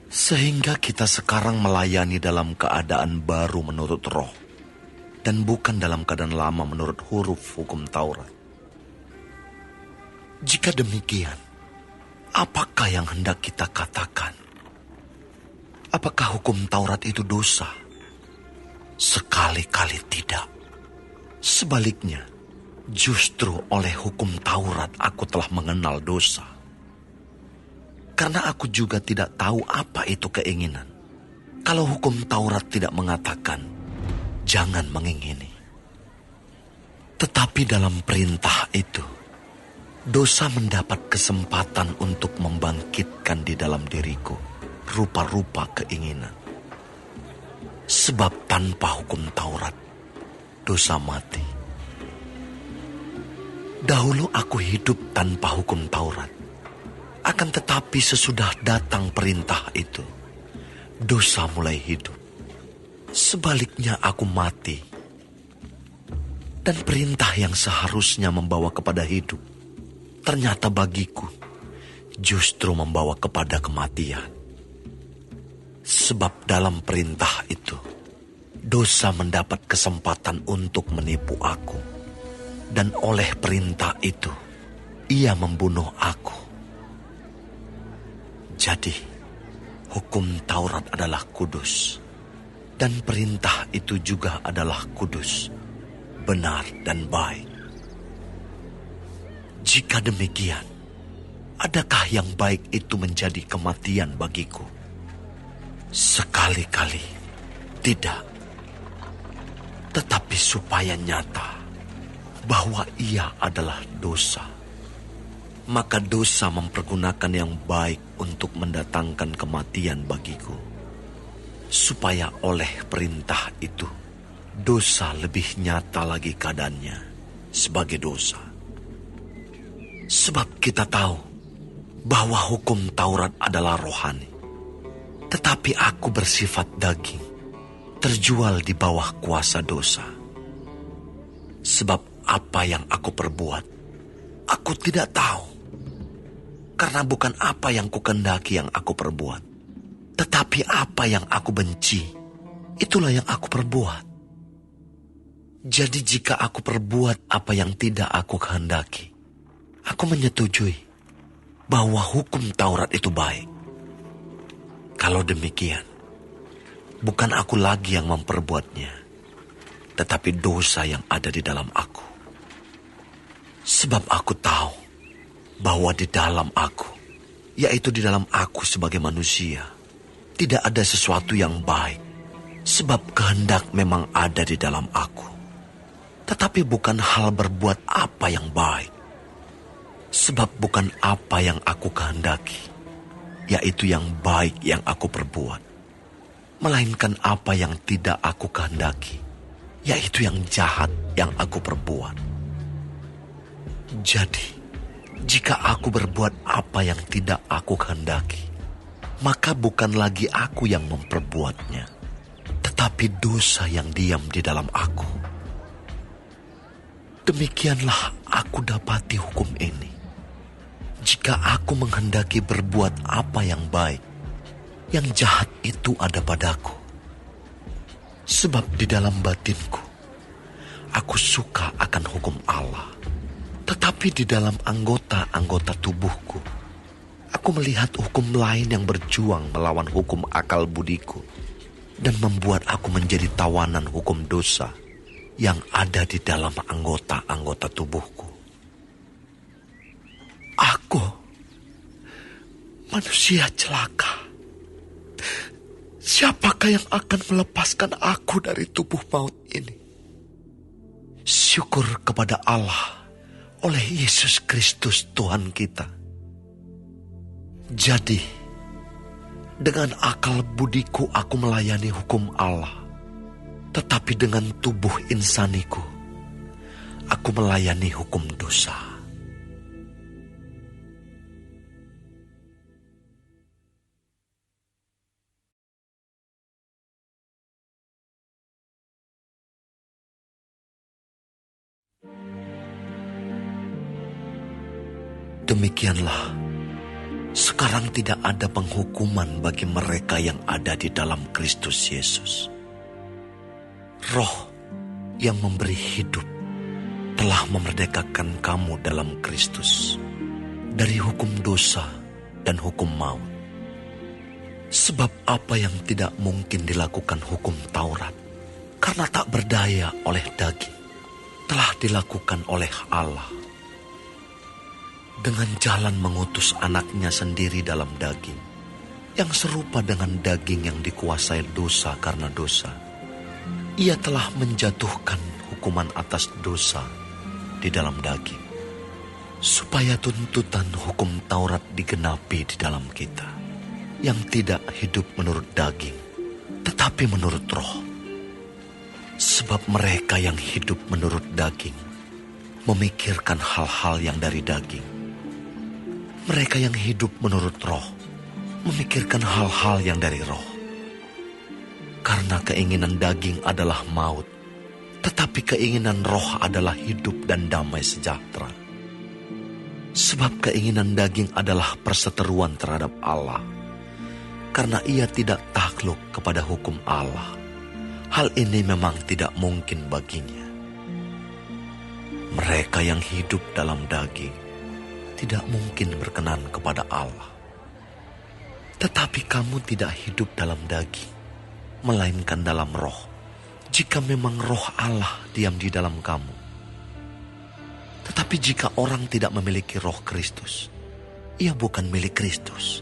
sehingga kita sekarang melayani dalam keadaan baru menurut roh, dan bukan dalam keadaan lama menurut huruf hukum Taurat. Jika demikian, apakah yang hendak kita katakan? Apakah hukum Taurat itu dosa? Sekali-kali tidak. Sebaliknya, justru oleh hukum Taurat aku telah mengenal dosa. Karena aku juga tidak tahu apa itu keinginan. Kalau hukum Taurat tidak mengatakan, jangan mengingini. Tetapi dalam perintah itu, dosa mendapat kesempatan untuk membangkitkan di dalam diriku rupa-rupa keinginan. Sebab tanpa hukum Taurat, dosa mati. Dahulu aku hidup tanpa hukum Taurat. Akan tetapi sesudah datang perintah itu, dosa mulai hidup. Sebaliknya aku mati. Dan perintah yang seharusnya membawa kepada hidup, ternyata bagiku justru membawa kepada kematian. Sebab dalam perintah itu, dosa mendapat kesempatan untuk menipu aku. Dan oleh perintah itu, ia membunuh aku. Jadi, hukum Taurat adalah kudus. Dan perintah itu juga adalah kudus, benar dan baik. Jika demikian, adakah yang baik itu menjadi kematian bagiku? Sekali-kali tidak. Tetapi supaya nyata bahwa ia adalah dosa, maka dosa mempergunakan yang baik untuk mendatangkan kematian bagiku, supaya oleh perintah itu dosa lebih nyata lagi keadaannya sebagai dosa. Sebab kita tahu bahwa hukum Taurat adalah rohani, tetapi aku bersifat daging, terjual di bawah kuasa dosa. Sebab apa yang aku perbuat, aku tidak tahu. Karena bukan apa yang kukendaki yang aku perbuat, tetapi apa yang aku benci, itulah yang aku perbuat. Jadi jika aku perbuat apa yang tidak aku kehendaki, aku menyetujui bahwa hukum Taurat itu baik. Kalau demikian, bukan aku lagi yang memperbuatnya, tetapi dosa yang ada di dalam aku. Sebab aku tahu bahwa di dalam aku, yaitu di dalam aku sebagai manusia, tidak ada sesuatu yang baik. Sebab kehendak memang ada di dalam aku, tetapi bukan hal berbuat apa yang baik. Sebab bukan apa yang aku kehendaki, yaitu yang baik yang aku perbuat, melainkan apa yang tidak aku kehendaki, yaitu yang jahat yang aku perbuat. Jadi, jika aku berbuat apa yang tidak aku kehendaki, maka bukan lagi aku yang memperbuatnya, tetapi dosa yang diam di dalam aku. Demikianlah aku dapati hukum ini. Jika aku menghendaki berbuat apa yang baik, yang jahat itu ada padaku. Sebab di dalam batinku, aku suka akan hukum Allah. Tetapi di dalam anggota-anggota tubuhku, aku melihat hukum lain yang berjuang melawan hukum akal budiku, dan membuat aku menjadi tawanan hukum dosa yang ada di dalam anggota-anggota tubuhku. Aku, manusia celaka. Siapakah yang akan melepaskan aku dari tubuh maut ini? Syukur kepada Allah oleh Yesus Kristus Tuhan kita. Jadi, dengan akal budiku aku melayani hukum Allah, tetapi dengan tubuh insaniku, aku melayani hukum dosa. demikianlah, sekarang tidak ada penghukuman bagi mereka yang ada di dalam Kristus Yesus. Roh yang memberi hidup telah memerdekakan kamu dalam Kristus dari hukum dosa dan hukum maut. Sebab apa yang tidak mungkin dilakukan hukum Taurat, karena tak berdaya oleh daging, telah dilakukan oleh Allah. Dengan jalan mengutus anaknya sendiri dalam daging, yang serupa dengan daging yang dikuasai dosa karena dosa. Ia telah menjatuhkan hukuman atas dosa di dalam daging, supaya tuntutan hukum Taurat digenapi di dalam kita, yang tidak hidup menurut daging, tetapi menurut roh. Sebab mereka yang hidup menurut daging memikirkan hal-hal yang dari daging. Mereka yang hidup menurut roh memikirkan hal-hal yang dari roh. Karena keinginan daging adalah maut, tetapi keinginan roh adalah hidup dan damai sejahtera. Sebab keinginan daging adalah perseteruan terhadap Allah, karena ia tidak takluk kepada hukum Allah. Hal ini memang tidak mungkin baginya. Mereka yang hidup dalam daging tidak mungkin berkenan kepada Allah. Tetapi kamu tidak hidup dalam daging, melainkan dalam roh, jika memang roh Allah diam di dalam kamu. Tetapi jika orang tidak memiliki roh Kristus, ia bukan milik Kristus.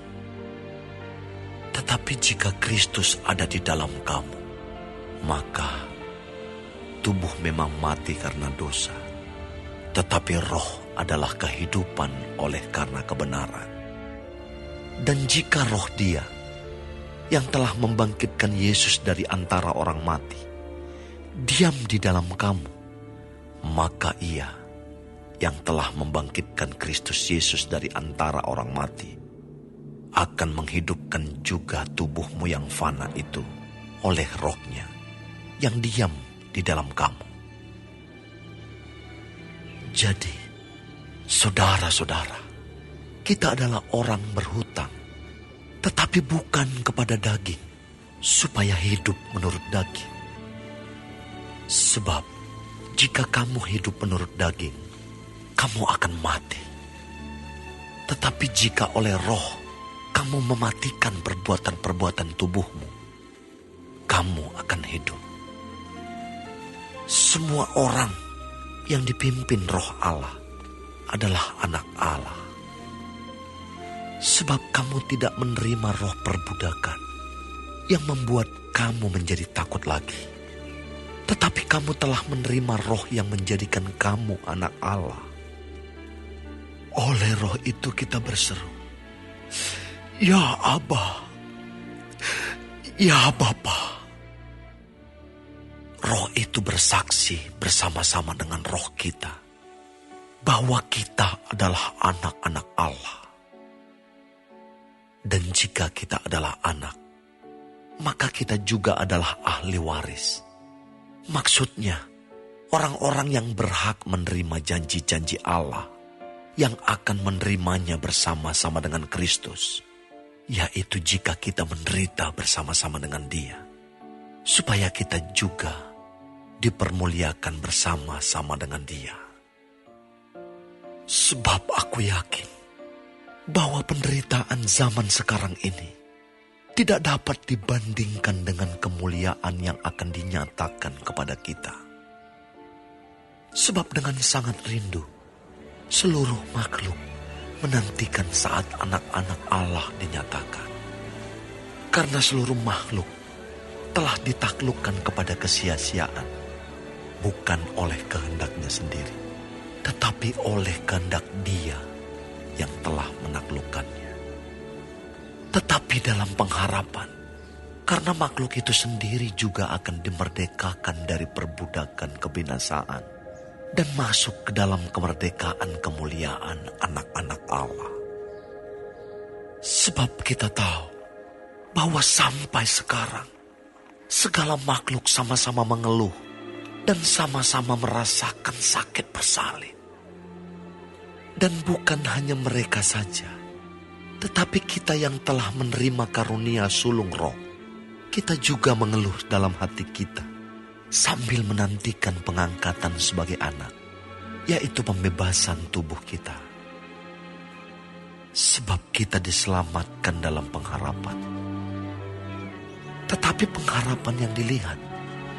Tetapi jika Kristus ada di dalam kamu, maka tubuh memang mati karena dosa, tetapi roh adalah kehidupan oleh karena kebenaran. Dan jika roh Dia yang telah membangkitkan Yesus dari antara orang mati diam di dalam kamu, maka Ia yang telah membangkitkan Kristus Yesus dari antara orang mati akan menghidupkan juga tubuhmu yang fana itu oleh roh-Nya yang diam di dalam kamu. Jadi, saudara-saudara, kita adalah orang berhutang, tetapi bukan kepada daging, supaya hidup menurut daging. Sebab, jika kamu hidup menurut daging, kamu akan mati. Tetapi jika oleh roh, kamu mematikan perbuatan-perbuatan tubuhmu, kamu akan hidup. Semua orang yang dipimpin roh Allah adalah anak Allah. Sebab kamu tidak menerima roh perbudakan yang membuat kamu menjadi takut lagi. Tetapi kamu telah menerima roh yang menjadikan kamu anak Allah. Oleh roh itu kita berseru, "Ya Abba, ya Bapa." Roh itu bersaksi bersama-sama dengan roh kita bahwa kita adalah anak-anak Allah. Dan jika kita adalah anak, maka kita juga adalah ahli waris. Maksudnya, orang-orang yang berhak menerima janji-janji Allah, yang akan menerimanya bersama-sama dengan Kristus, yaitu jika kita menderita bersama-sama dengan Dia, supaya kita juga dipermuliakan bersama-sama dengan Dia. Sebab aku yakin bahwa penderitaan zaman sekarang ini tidak dapat dibandingkan dengan kemuliaan yang akan dinyatakan kepada kita. Sebab dengan sangat rindu, seluruh makhluk menantikan saat anak-anak Allah dinyatakan. Karena seluruh makhluk telah ditaklukkan kepada kesia-siaan, bukan oleh kehendaknya sendiri, tetapi oleh kehendak Dia yang telah menaklukkannya. Tetapi dalam pengharapan, karena makhluk itu sendiri juga akan dimerdekakan dari perbudakan kebinasaan dan masuk ke dalam kemerdekaan kemuliaan anak-anak Allah. Sebab kita tahu bahwa sampai sekarang segala makhluk sama-sama mengeluh dan sama-sama merasakan sakit bersalin. Dan bukan hanya mereka saja, tetapi kita yang telah menerima karunia sulung roh, kita juga mengeluh dalam hati kita sambil menantikan pengangkatan sebagai anak, yaitu pembebasan tubuh kita. Sebab kita diselamatkan dalam pengharapan. Tetapi pengharapan yang dilihat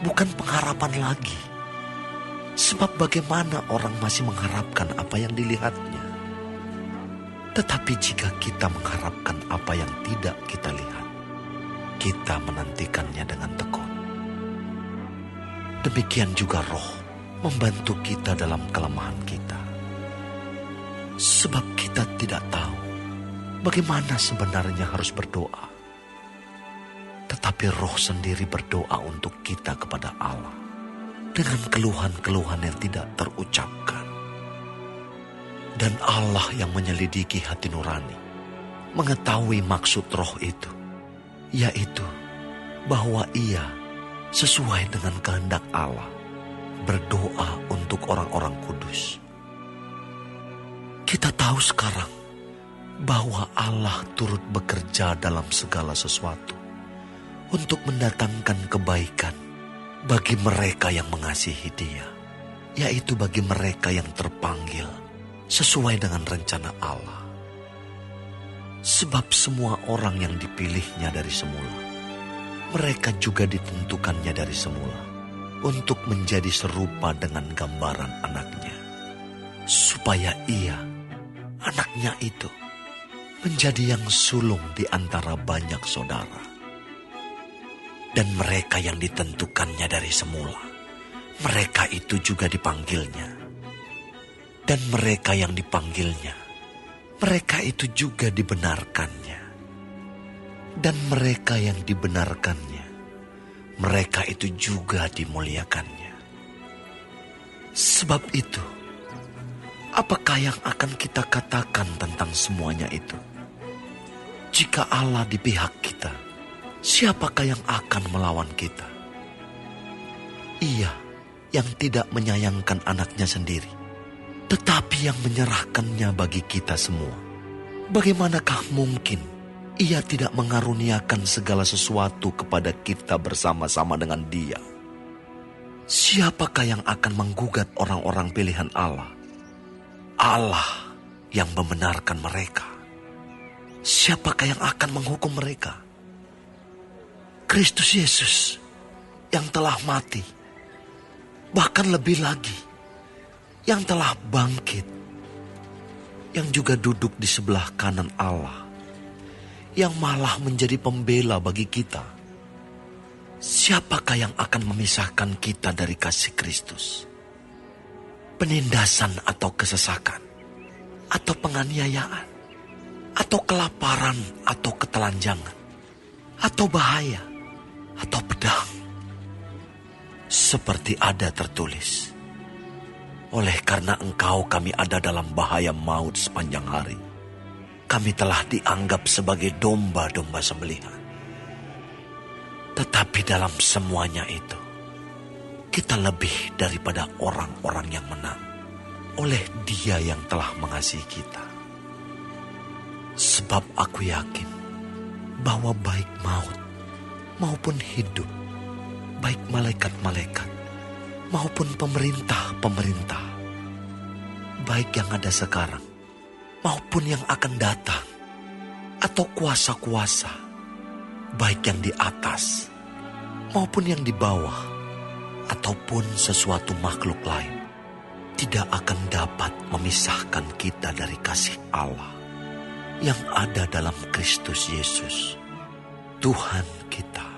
bukan pengharapan lagi. Sebab bagaimana orang masih mengharapkan apa yang dilihatnya? Tetapi jika kita mengharapkan apa yang tidak kita lihat, kita menantikannya dengan tekun. Demikian juga roh membantu kita dalam kelemahan kita. Sebab kita tidak tahu bagaimana sebenarnya harus berdoa. Tetapi roh sendiri berdoa untuk kita kepada Allah dengan keluhan-keluhan yang tidak terucapkan. Dan Allah yang menyelidiki hati nurani mengetahui maksud roh itu, yaitu bahwa ia sesuai dengan kehendak Allah berdoa untuk orang-orang kudus. Kita tahu sekarang bahwa Allah turut bekerja dalam segala sesuatu untuk mendatangkan kebaikan bagi mereka yang mengasihi Dia, yaitu bagi mereka yang terpanggil sesuai dengan rencana Allah. Sebab semua orang yang dipilihnya dari semula, mereka juga ditentukannya dari semula untuk menjadi serupa dengan gambaran anaknya, supaya ia, anaknya itu, menjadi yang sulung di antara banyak saudara. Dan mereka yang ditentukannya dari semula, mereka itu juga dipanggilnya. Dan mereka yang dipanggilnya, mereka itu juga dibenarkannya. Dan mereka yang dibenarkannya, mereka itu juga dimuliakannya. Sebab itu, apakah yang akan kita katakan tentang semuanya itu? Jika Allah di pihak kita, siapakah yang akan melawan kita? Ia yang tidak menyayangkan anaknya sendiri, tetapi yang menyerahkannya bagi kita semua. Bagaimanakah mungkin ia tidak mengaruniakan segala sesuatu kepada kita bersama-sama dengan Dia? Siapakah yang akan menggugat orang-orang pilihan Allah? Allah yang membenarkan mereka. Siapakah yang akan menghukum mereka? Kristus Yesus yang telah mati, bahkan lebih lagi, yang telah bangkit, yang juga duduk di sebelah kanan Allah, yang malah menjadi pembela bagi kita. Siapakah yang akan memisahkan kita dari kasih Kristus? Penindasan atau kesesakan, atau penganiayaan, atau kelaparan, atau ketelanjangan, atau bahaya, atau pedang. Seperti ada tertulis, oleh karena engkau kami ada dalam bahaya maut sepanjang hari. Kami telah dianggap sebagai domba-domba sembelihan. Tetapi dalam semuanya itu, kita lebih daripada orang-orang yang menang oleh Dia yang telah mengasihi kita. Sebab aku yakin bahwa baik maut maupun hidup, baik malaikat-malaikat maupun pemerintah-pemerintah, baik yang ada sekarang maupun yang akan datang, atau kuasa-kuasa, baik yang di atas maupun yang di bawah, ataupun sesuatu makhluk lain, tidak akan dapat memisahkan kita dari kasih Allah yang ada dalam Kristus Yesus, Tuhan kita.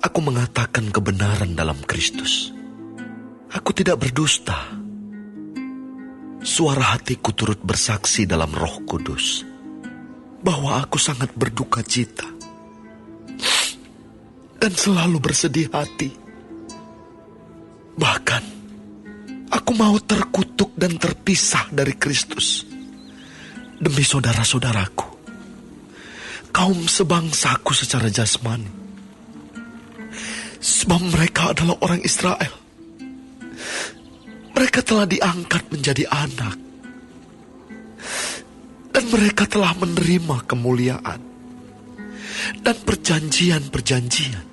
Aku mengatakan kebenaran dalam Kristus. Aku tidak berdusta. Suara hatiku turut bersaksi dalam Roh Kudus bahwa aku sangat berduka cita dan selalu bersedih hati. Bahkan, aku mau terkutuk dan terpisah dari Kristus demi saudara-saudaraku, kaum sebangsaku secara jasmani. Sebab mereka adalah orang Israel. Mereka telah diangkat menjadi anak. Dan mereka telah menerima kemuliaan. Dan perjanjian-perjanjian.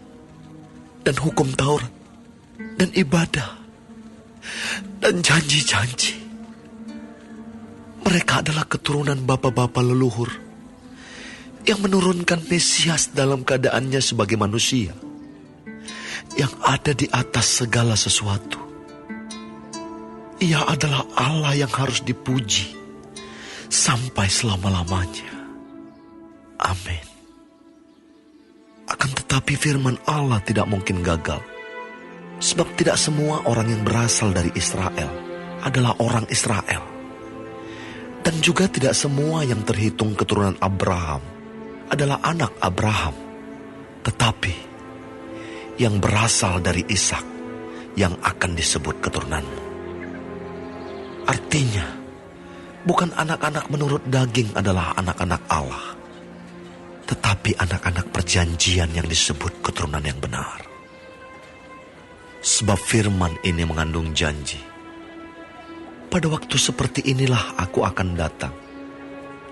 Dan hukum Taurat. Dan ibadah. Dan janji-janji. Mereka adalah keturunan bapa-bapa leluhur yang menurunkan Mesias dalam keadaannya sebagai manusia yang ada di atas segala sesuatu. Ia adalah Allah yang harus dipuji sampai selama-lamanya. Amin. Akan tetapi firman Allah tidak mungkin gagal, sebab tidak semua orang yang berasal dari Israel adalah orang Israel. Dan juga tidak semua yang terhitung keturunan Abraham adalah anak Abraham. Tetapi yang berasal dari Ishak yang akan disebut keturunanmu. Artinya, bukan anak-anak menurut daging adalah anak-anak Allah, tetapi anak-anak perjanjian yang disebut keturunan yang benar. Sebab firman ini mengandung janji. Pada waktu seperti inilah aku akan datang,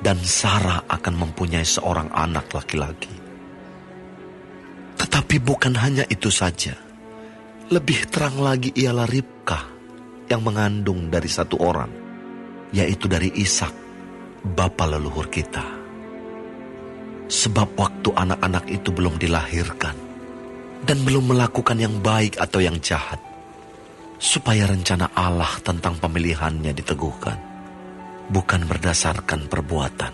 dan Sarah akan mempunyai seorang anak laki-laki. Tetapi bukan hanya itu saja. Lebih terang lagi ialah Ribka yang mengandung dari satu orang, yaitu dari Ishak, bapa leluhur kita. Sebab waktu anak-anak itu belum dilahirkan dan belum melakukan yang baik atau yang jahat, supaya rencana Allah tentang pemilihannya diteguhkan, bukan berdasarkan perbuatan,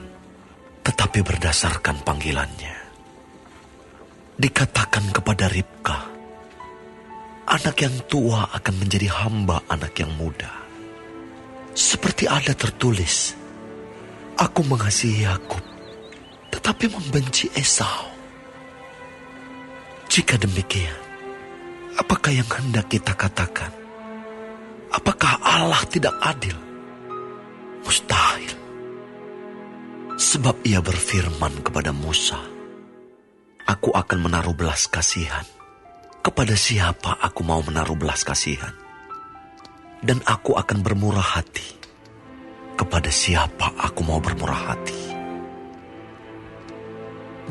tetapi berdasarkan panggilannya. Dikatakan kepada Ribka, anak yang tua akan menjadi hamba anak yang muda. Seperti ada tertulis, aku mengasihi Yakub, tetapi membenci Esau. Jika demikian, apakah yang hendak kita katakan? Apakah Allah tidak adil? Mustahil. Sebab ia berfirman kepada Musa, aku akan menaruh belas kasihan. Kepada siapa aku mau menaruh belas kasihan? Dan aku akan bermurah hati. Kepada siapa aku mau bermurah hati?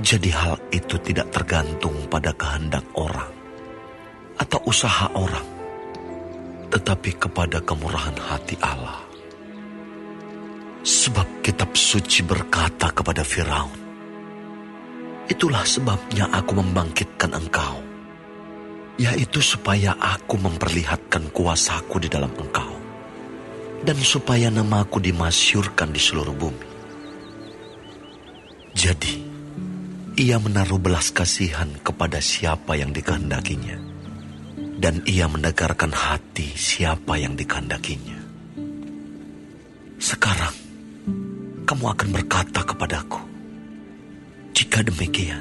Jadi hal itu tidak tergantung pada kehendak orang atau usaha orang, tetapi kepada kemurahan hati Allah. Sebab kitab suci berkata kepada Firaun, itulah sebabnya aku membangkitkan engkau, yaitu supaya aku memperlihatkan kuasaku di dalam engkau, dan supaya namaku dimasyurkan di seluruh bumi. Jadi, ia menaruh belas kasihan kepada siapa yang dikehendakinya, dan ia menegarkan hati siapa yang dikehendakinya. Sekarang, kamu akan berkata kepadaku, jika demikian,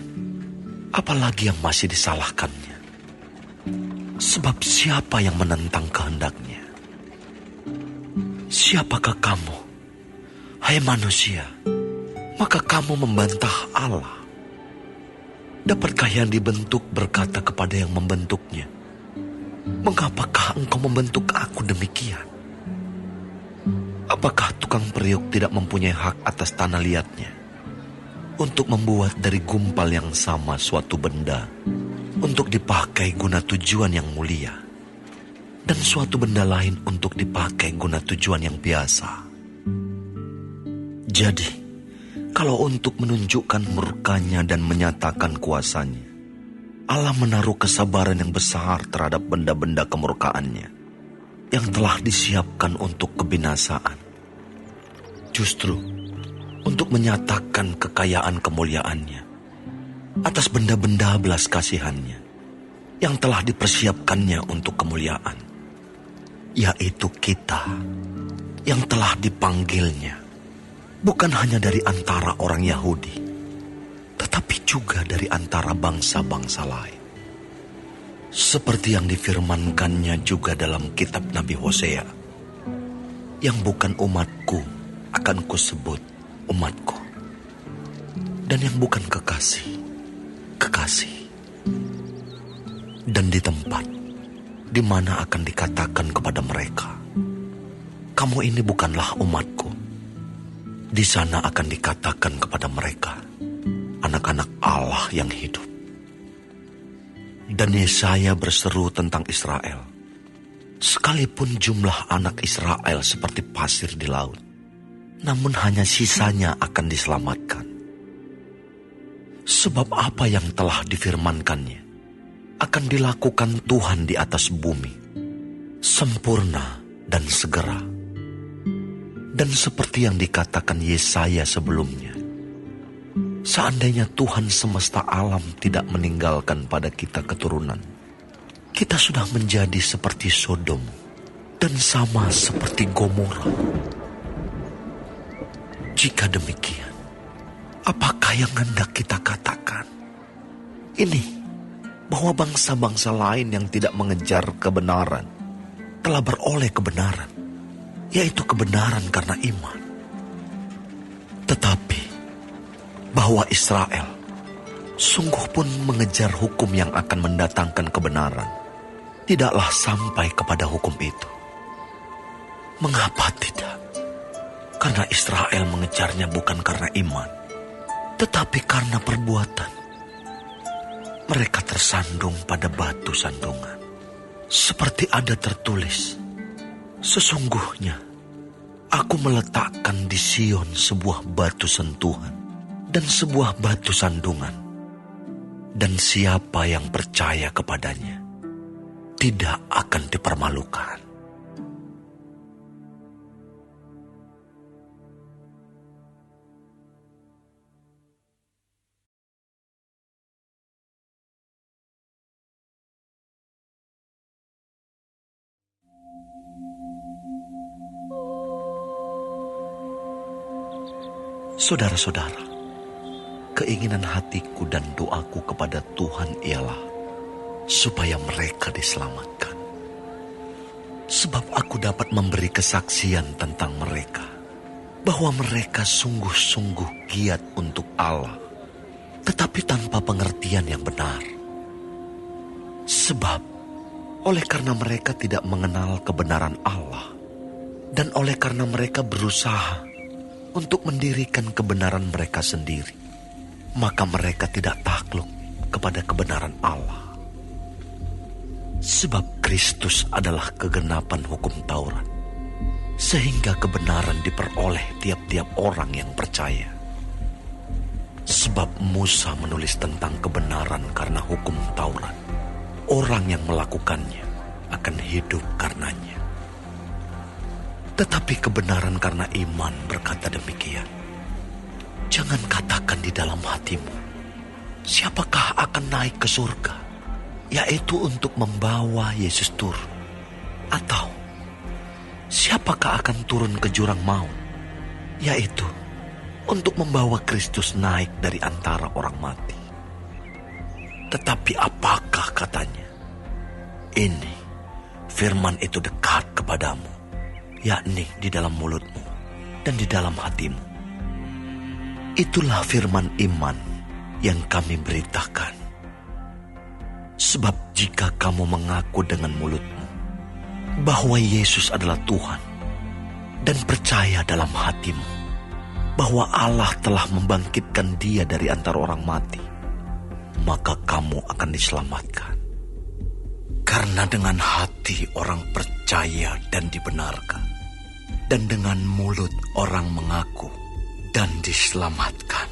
apalagi yang masih disalahkannya? Sebab siapa yang menentang kehendaknya? Siapakah kamu, hai manusia, maka kamu membantah Allah? Dapatkah yang dibentuk berkata kepada yang membentuknya, mengapakah engkau membentuk aku demikian? Apakah tukang periuk tidak mempunyai hak atas tanah liatnya untuk membuat dari gumpal yang sama suatu benda untuk dipakai guna tujuan yang mulia, dan suatu benda lain untuk dipakai guna tujuan yang biasa? Jadi, kalau untuk menunjukkan murkanya dan menyatakan kuasanya, Allah menaruh kesabaran yang besar terhadap benda-benda kemurkaannya yang telah disiapkan untuk kebinasaan, justru untuk menyatakan kekayaan kemuliaannya atas benda-benda belas kasihannya yang telah dipersiapkannya untuk kemuliaan, yaitu kita yang telah dipanggilnya bukan hanya dari antara orang Yahudi, tetapi juga dari antara bangsa-bangsa lain. Seperti yang difirmankannya juga dalam kitab Nabi Hosea, yang bukan umatku akan kusebut, umatku. Dan yang bukan kekasih, kekasih. Dan di tempat di mana akan dikatakan kepada mereka, kamu ini bukanlah umatku, di sana akan dikatakan kepada mereka, anak-anak Allah yang hidup. Dan Yesaya berseru tentang Israel. Sekalipun jumlah anak Israel seperti pasir di laut, namun hanya sisanya akan diselamatkan. Sebab apa yang telah difirmankannya akan dilakukan Tuhan di atas bumi, sempurna dan segera. Dan seperti yang dikatakan Yesaya sebelumnya, seandainya Tuhan semesta alam tidak meninggalkan pada kita keturunan, kita sudah menjadi seperti Sodom dan sama seperti Gomora. Jika demikian, apakah yang hendak kita katakan? Ini, bahwa bangsa-bangsa lain yang tidak mengejar kebenaran telah beroleh kebenaran, yaitu kebenaran karena iman. Tetapi bahwa Israel sungguh pun mengejar hukum yang akan mendatangkan kebenaran, tidaklah sampai kepada hukum itu. Mengapa tidak? Karena Israel mengejarnya bukan karena iman, tetapi karena perbuatan. Mereka tersandung pada batu sandungan. Seperti ada tertulis, sesungguhnya aku meletakkan di Sion sebuah batu sentuhan dan sebuah batu sandungan, dan siapa yang percaya kepadanya tidak akan dipermalukan. Saudara-saudara, keinginan hatiku dan doaku kepada Tuhan ialah supaya mereka diselamatkan. Sebab aku dapat memberi kesaksian tentang mereka, bahwa mereka sungguh-sungguh giat untuk Allah, tetapi tanpa pengertian yang benar. Sebab oleh karena mereka tidak mengenal kebenaran Allah, dan oleh karena mereka berusaha untuk mendirikan kebenaran mereka sendiri, maka mereka tidak takluk kepada kebenaran Allah. Sebab Kristus adalah kegenapan hukum Taurat, sehingga kebenaran diperoleh tiap-tiap orang yang percaya. Sebab Musa menulis tentang kebenaran karena hukum Taurat. Orang yang melakukannya akan hidup karenanya. Tetapi kebenaran karena iman berkata demikian. Jangan katakan di dalam hatimu, siapakah akan naik ke surga, yaitu untuk membawa Yesus turun. Atau, siapakah akan turun ke jurang maut, yaitu untuk membawa Kristus naik dari antara orang mati. Tetapi apakah katanya? Ini, firman itu dekat kepadamu, yakni di dalam mulutmu dan di dalam hatimu. Itulah firman iman yang kami beritakan. Sebab jika kamu mengaku dengan mulutmu bahwa Yesus adalah Tuhan, dan percaya dalam hatimu bahwa Allah telah membangkitkan Dia dari antara orang mati, maka kamu akan diselamatkan. Karena dengan hati orang percaya dan dibenarkan, dan dengan mulut orang mengaku dan diselamatkan.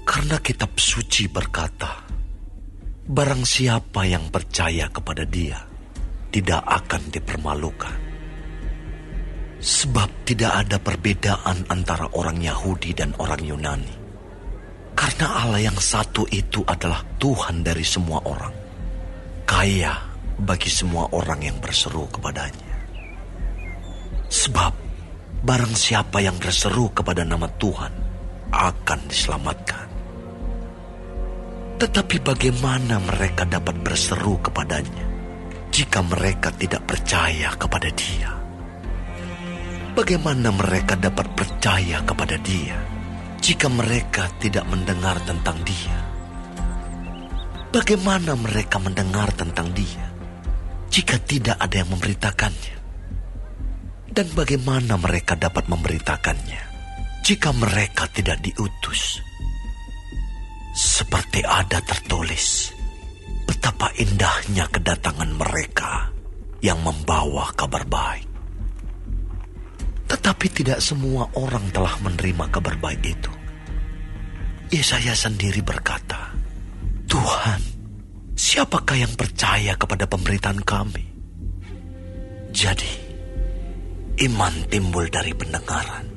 Karena kitab suci berkata, barang siapa yang percaya kepada Dia tidak akan dipermalukan. Sebab tidak ada perbedaan antara orang Yahudi dan orang Yunani. Karena Allah yang satu itu adalah Tuhan dari semua orang, kaya bagi semua orang yang berseru kepadanya. Sebab barang siapa yang berseru kepada nama Tuhan akan diselamatkan. Tetapi bagaimana mereka dapat berseru kepadanya jika mereka tidak percaya kepada Dia? Bagaimana mereka dapat percaya kepada Dia jika mereka tidak mendengar tentang Dia? Bagaimana mereka mendengar tentang Dia jika tidak ada yang memberitakannya? Dan bagaimana mereka dapat memberitakannya jika mereka tidak diutus? Seperti ada tertulis, betapa indahnya kedatangan mereka yang membawa kabar baik. Tetapi tidak semua orang telah menerima kabar baik itu. Yesaya sendiri berkata, Tuhan, siapakah yang percaya kepada pemberitaan kami? Jadi, iman timbul dari pendengaran,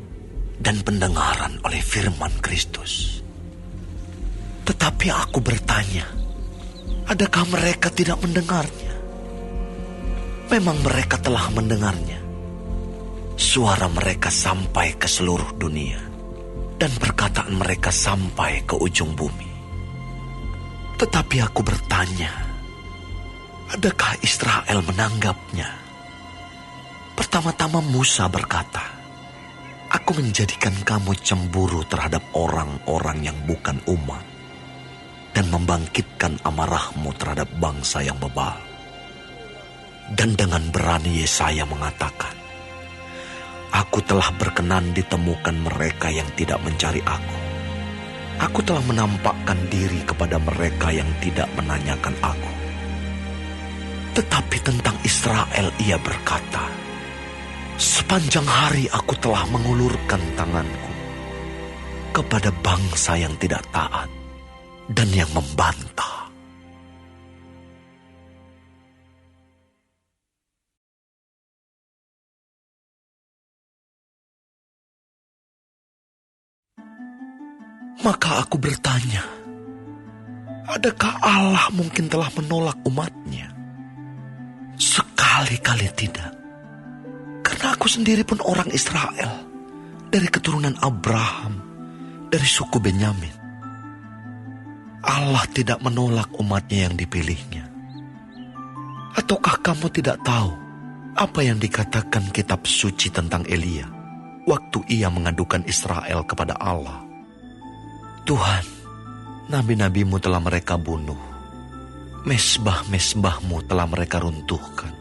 dan pendengaran oleh firman Kristus. Tetapi aku bertanya, adakah mereka tidak mendengarnya? Memang mereka telah mendengarnya. Suara mereka sampai ke seluruh dunia, dan perkataan mereka sampai ke ujung bumi. Tetapi aku bertanya, adakah Israel menanggapnya? Pertama-tama Musa berkata, aku menjadikan kamu cemburu terhadap orang-orang yang bukan umat, dan membangkitkan amarahmu terhadap bangsa yang bebal. Dan dengan berani Yesaya mengatakan, aku telah berkenan ditemukan mereka yang tidak mencari aku. Aku telah menampakkan diri kepada mereka yang tidak menanyakan aku. Tetapi tentang Israel ia berkata, sepanjang hari aku telah mengulurkan tanganku kepada bangsa yang tidak taat dan yang membantah. Maka aku bertanya, adakah Allah mungkin telah menolak umatnya? Sekali-kali tidak. Karena aku sendiri pun orang Israel, dari keturunan Abraham, dari suku Benyamin. Allah tidak menolak umatnya yang dipilihnya. Ataukah kamu tidak tahu apa yang dikatakan kitab suci tentang Elia waktu ia mengadukan Israel kepada Allah? Tuhan, nabi-nabimu telah mereka bunuh, mesbah-mesbahmu telah mereka runtuhkan.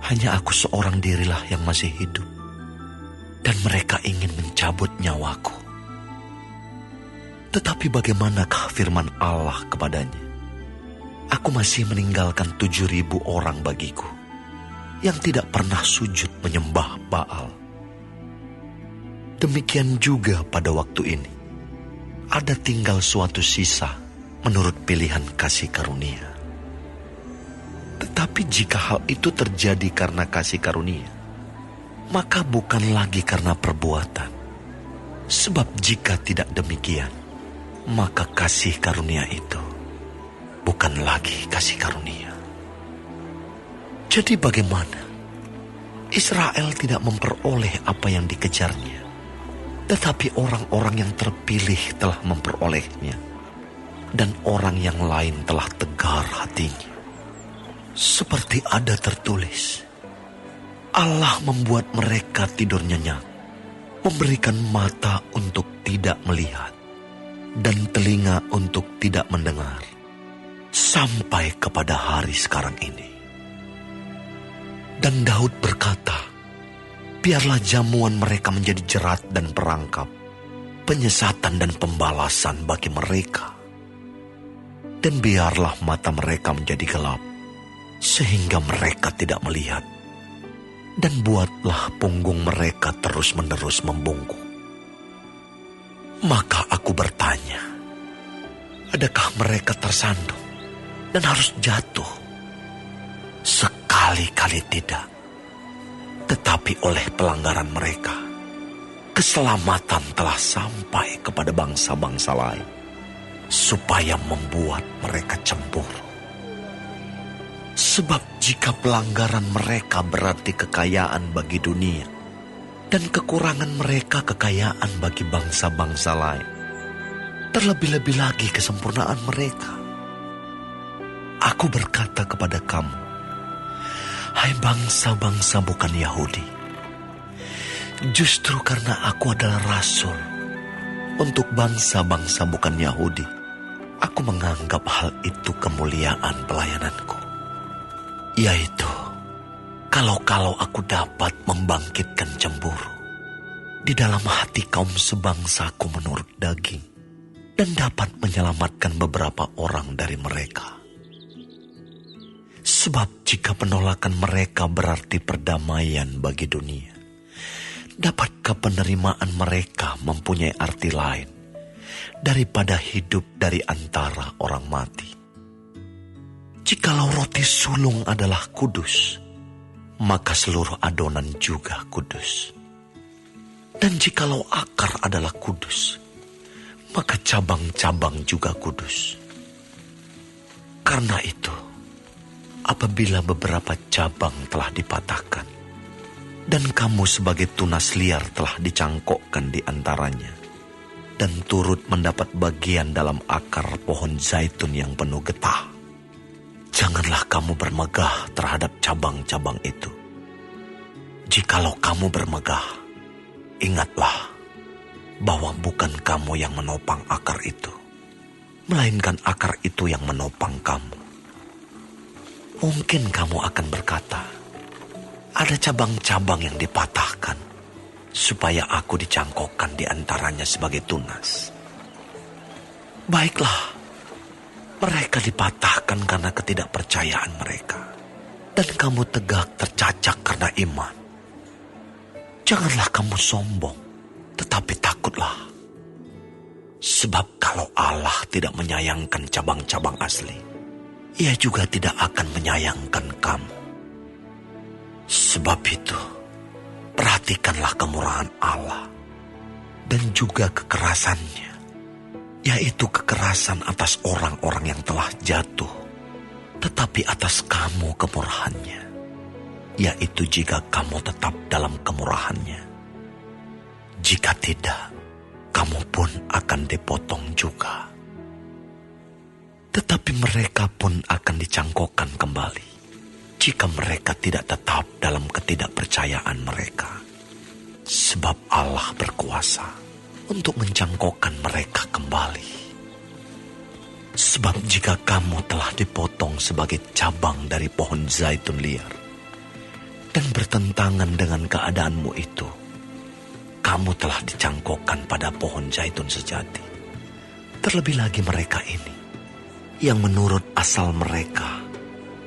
Hanya aku seorang dirilah yang masih hidup, dan mereka ingin mencabut nyawaku. Tetapi bagaimanakah firman Allah kepadanya? Aku masih meninggalkan 7.000 orang bagiku, yang tidak pernah sujud menyembah Baal. Demikian juga pada waktu ini, ada tinggal suatu sisa menurut pilihan kasih karunia. Tetapi jika hal itu terjadi karena kasih karunia, maka bukan lagi karena perbuatan. Sebab jika tidak demikian, maka kasih karunia itu bukan lagi kasih karunia. Jadi bagaimana? Israel tidak memperoleh apa yang dikejarnya, tetapi orang-orang yang terpilih telah memperolehnya, dan orang yang lain telah tegar hatinya. Seperti ada tertulis, Allah membuat mereka tidur nyenyak, memberikan mata untuk tidak melihat, dan telinga untuk tidak mendengar, sampai kepada hari sekarang ini. Dan Daud berkata, biarlah jamuan mereka menjadi jerat dan perangkap, penyesatan dan pembalasan bagi mereka. Dan biarlah mata mereka menjadi gelap, sehingga mereka tidak melihat. Dan buatlah punggung mereka terus-menerus membungkuk. Maka aku bertanya, adakah mereka tersandung dan harus jatuh? Sekali-kali tidak. Tetapi oleh pelanggaran mereka, keselamatan telah sampai kepada bangsa-bangsa lain, supaya membuat mereka cemburu. Sebab jika pelanggaran mereka berarti kekayaan bagi dunia, dan kekurangan mereka kekayaan bagi bangsa-bangsa lain, terlebih-lebih lagi kesempurnaan mereka. Aku berkata kepada kamu, hai bangsa-bangsa bukan Yahudi, Justru karena aku adalah rasul untuk bangsa-bangsa bukan Yahudi, aku menganggap hal itu kemuliaan pelayananku. Yaitu, kalau aku dapat membangkitkan cemburu di dalam hati kaum sebangsaku menurut daging, dan dapat menyelamatkan beberapa orang dari mereka. Sebab jika penolakan mereka berarti perdamaian bagi dunia, dapatkah penerimaan mereka mempunyai arti lain daripada hidup dari antara orang mati? Jikalau roti sulung adalah kudus, maka seluruh adonan juga kudus. Dan jikalau akar adalah kudus, maka cabang-cabang juga kudus. Karena itu, apabila beberapa cabang telah dipatahkan, dan kamu sebagai tunas liar telah dicangkokkan di antaranya, dan turut mendapat bagian dalam akar pohon zaitun yang penuh getah, janganlah kamu bermegah terhadap cabang-cabang itu. Jikalau kamu bermegah, ingatlah bahwa bukan kamu yang menopang akar itu, melainkan akar itu yang menopang kamu. Mungkin kamu akan berkata, ada cabang-cabang yang dipatahkan, supaya aku dicangkokkan di antaranya sebagai tunas. Baiklah, mereka dipatahkan karena ketidakpercayaan mereka, dan kamu tegak tercacak karena iman. Janganlah kamu sombong, tetapi takutlah. Sebab kalau Allah tidak menyayangkan cabang-cabang asli, Ia juga tidak akan menyayangkan kamu. Sebab itu, perhatikanlah kemurahan Allah dan juga kekerasannya, yaitu kekerasan atas orang-orang yang telah jatuh, tetapi atas kamu kemurahannya, yaitu jika kamu tetap dalam kemurahannya. Jika tidak, kamu pun akan dipotong juga. Tetapi mereka pun akan dicangkokkan kembali, jika mereka tidak tetap dalam ketidakpercayaan mereka. Sebab Allah berkuasa untuk mencangkokkan mereka kembali. Sebab jika kamu telah dipotong sebagai cabang dari pohon zaitun liar, dan bertentangan dengan keadaanmu itu, kamu telah dicangkokkan pada pohon zaitun sejati. Terlebih lagi mereka ini, yang menurut asal mereka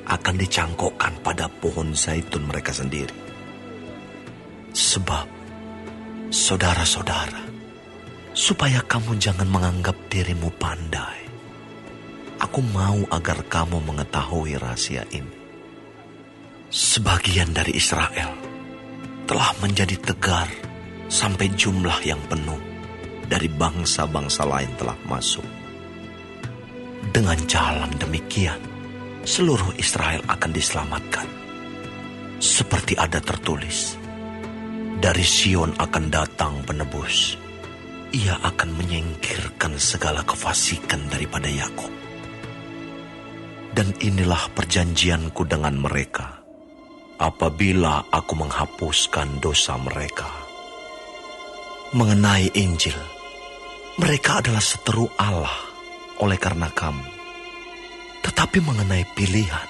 akan dicangkokkan pada pohon zaitun mereka sendiri. Sebab, saudara-saudara, supaya kamu jangan menganggap dirimu pandai, aku mau agar kamu mengetahui rahasia ini. Sebagian dari Israel telah menjadi tegar sampai jumlah yang penuh dari bangsa-bangsa lain telah masuk. Dengan jalan demikian, seluruh Israel akan diselamatkan. Seperti ada tertulis, dari Sion akan datang penebus. Ia akan menyingkirkan segala kefasikan daripada Yakub. Dan inilah perjanjianku dengan mereka, apabila aku menghapuskan dosa mereka. Mengenai Injil, mereka adalah seteru Allah oleh karena kamu. Tetapi mengenai pilihan,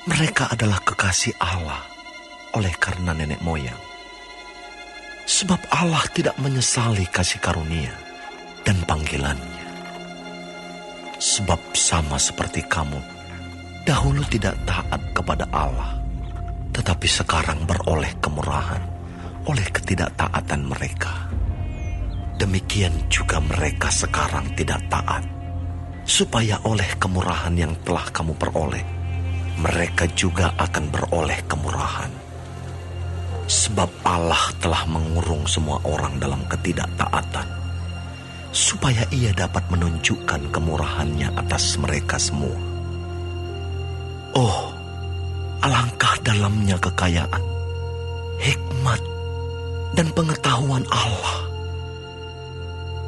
mereka adalah kekasih Allah oleh karena nenek moyang. Sebab Allah tidak menyesali kasih karunia dan panggilannya. Sebab sama seperti kamu, dahulu tidak taat kepada Allah, tetapi sekarang beroleh kemurahan oleh ketidaktaatan mereka. Demikian juga mereka sekarang tidak taat, supaya oleh kemurahan yang telah kamu peroleh, mereka juga akan beroleh kemurahan. Sebab Allah telah mengurung semua orang dalam ketidaktaatan, supaya Ia dapat menunjukkan kemurahannya atas mereka semua. Oh, alangkah dalamnya kekayaan, hikmat, dan pengetahuan Allah.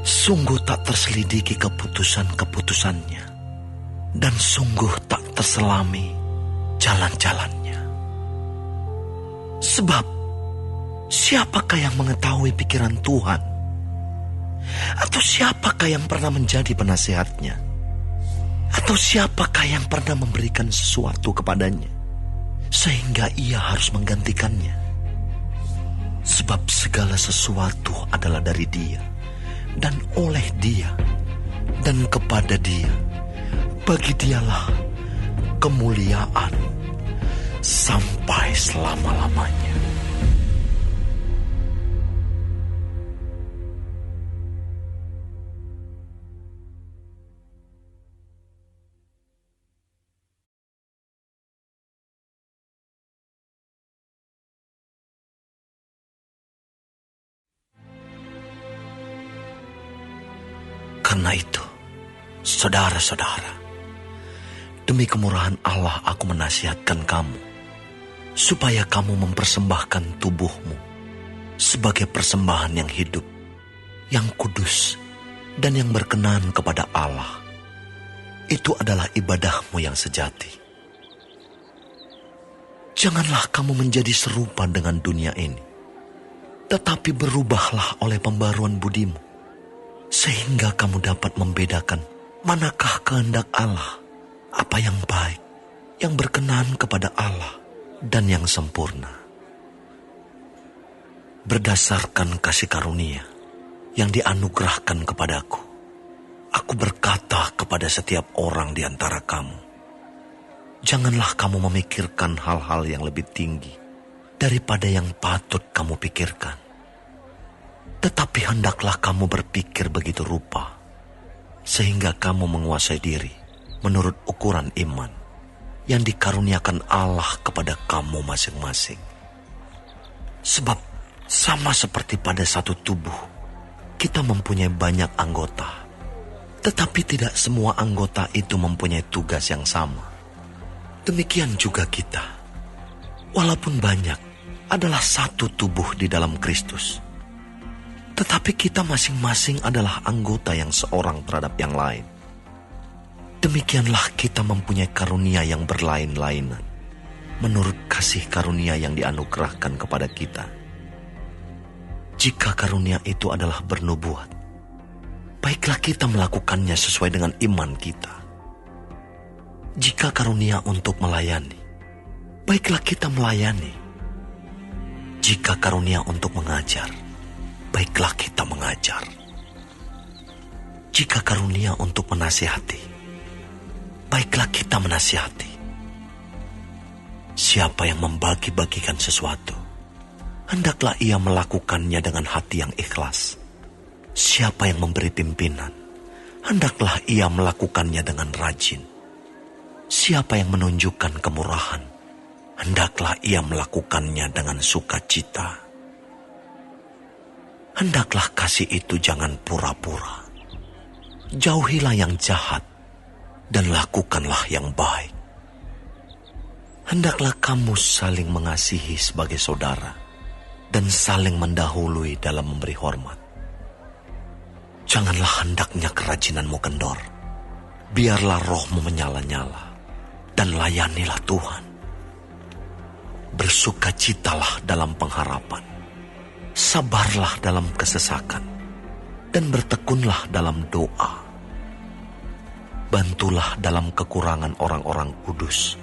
Sungguh tak terselidiki keputusan-keputusannya, dan sungguh tak terselami jalan-jalannya. Sebab Siapakah yang mengetahui pikiran Tuhan? Atau siapakah yang pernah menjadi penasihatnya? Atau siapakah yang pernah memberikan sesuatu kepadanya sehingga ia harus menggantikannya? Sebab segala sesuatu adalah dari Dia, dan oleh Dia, dan kepada Dia. Bagi Dialah kemuliaan sampai selama-lamanya. Karena itu, saudara-saudara, demi kemurahan Allah aku menasihatkan kamu, supaya kamu mempersembahkan tubuhmu sebagai persembahan yang hidup, yang kudus, dan yang berkenan kepada Allah. Itu adalah ibadahmu yang sejati. Janganlah kamu menjadi serupa dengan dunia ini, tetapi berubahlah oleh pembaruan budimu, sehingga kamu dapat membedakan manakah kehendak Allah, apa yang baik, yang berkenan kepada Allah, dan yang sempurna. Berdasarkan kasih karunia yang dianugerahkan kepadaku, aku berkata kepada setiap orang di antara kamu, janganlah kamu memikirkan hal-hal yang lebih tinggi daripada yang patut kamu pikirkan. Tetapi hendaklah kamu berpikir begitu rupa, sehingga kamu menguasai diri menurut ukuran iman yang dikaruniakan Allah kepada kamu masing-masing. Sebab sama seperti pada satu tubuh, kita mempunyai banyak anggota, tetapi tidak semua anggota itu mempunyai tugas yang sama. Demikian juga kita, walaupun banyak, adalah satu tubuh di dalam Kristus. Tetapi kita masing-masing adalah anggota yang seorang terhadap yang lain. Demikianlah kita mempunyai karunia yang berlain-lainan, menurut kasih karunia yang dianugerahkan kepada kita. Jika karunia itu adalah bernubuat, baiklah kita melakukannya sesuai dengan iman kita. Jika karunia untuk melayani, baiklah kita melayani. Jika karunia untuk mengajar, baiklah kita mengajar. Jika karunia untuk menasihati, baiklah kita menasihati. Siapa yang membagi-bagikan sesuatu, hendaklah ia melakukannya dengan hati yang ikhlas. Siapa yang memberi pimpinan, hendaklah ia melakukannya dengan rajin. Siapa yang menunjukkan kemurahan, hendaklah ia melakukannya dengan sukacita. Hendaklah kasih itu jangan pura-pura. Jauhilah yang jahat dan lakukanlah yang baik. Hendaklah kamu saling mengasihi sebagai saudara dan saling mendahului dalam memberi hormat. Janganlah hendaknya kerajinanmu kendor. Biarlah rohmu menyala-nyala dan layanilah Tuhan. Bersukacitalah dalam pengharapan. Sabarlah dalam kesesakan dan bertekunlah dalam doa. Bantulah dalam kekurangan orang-orang kudus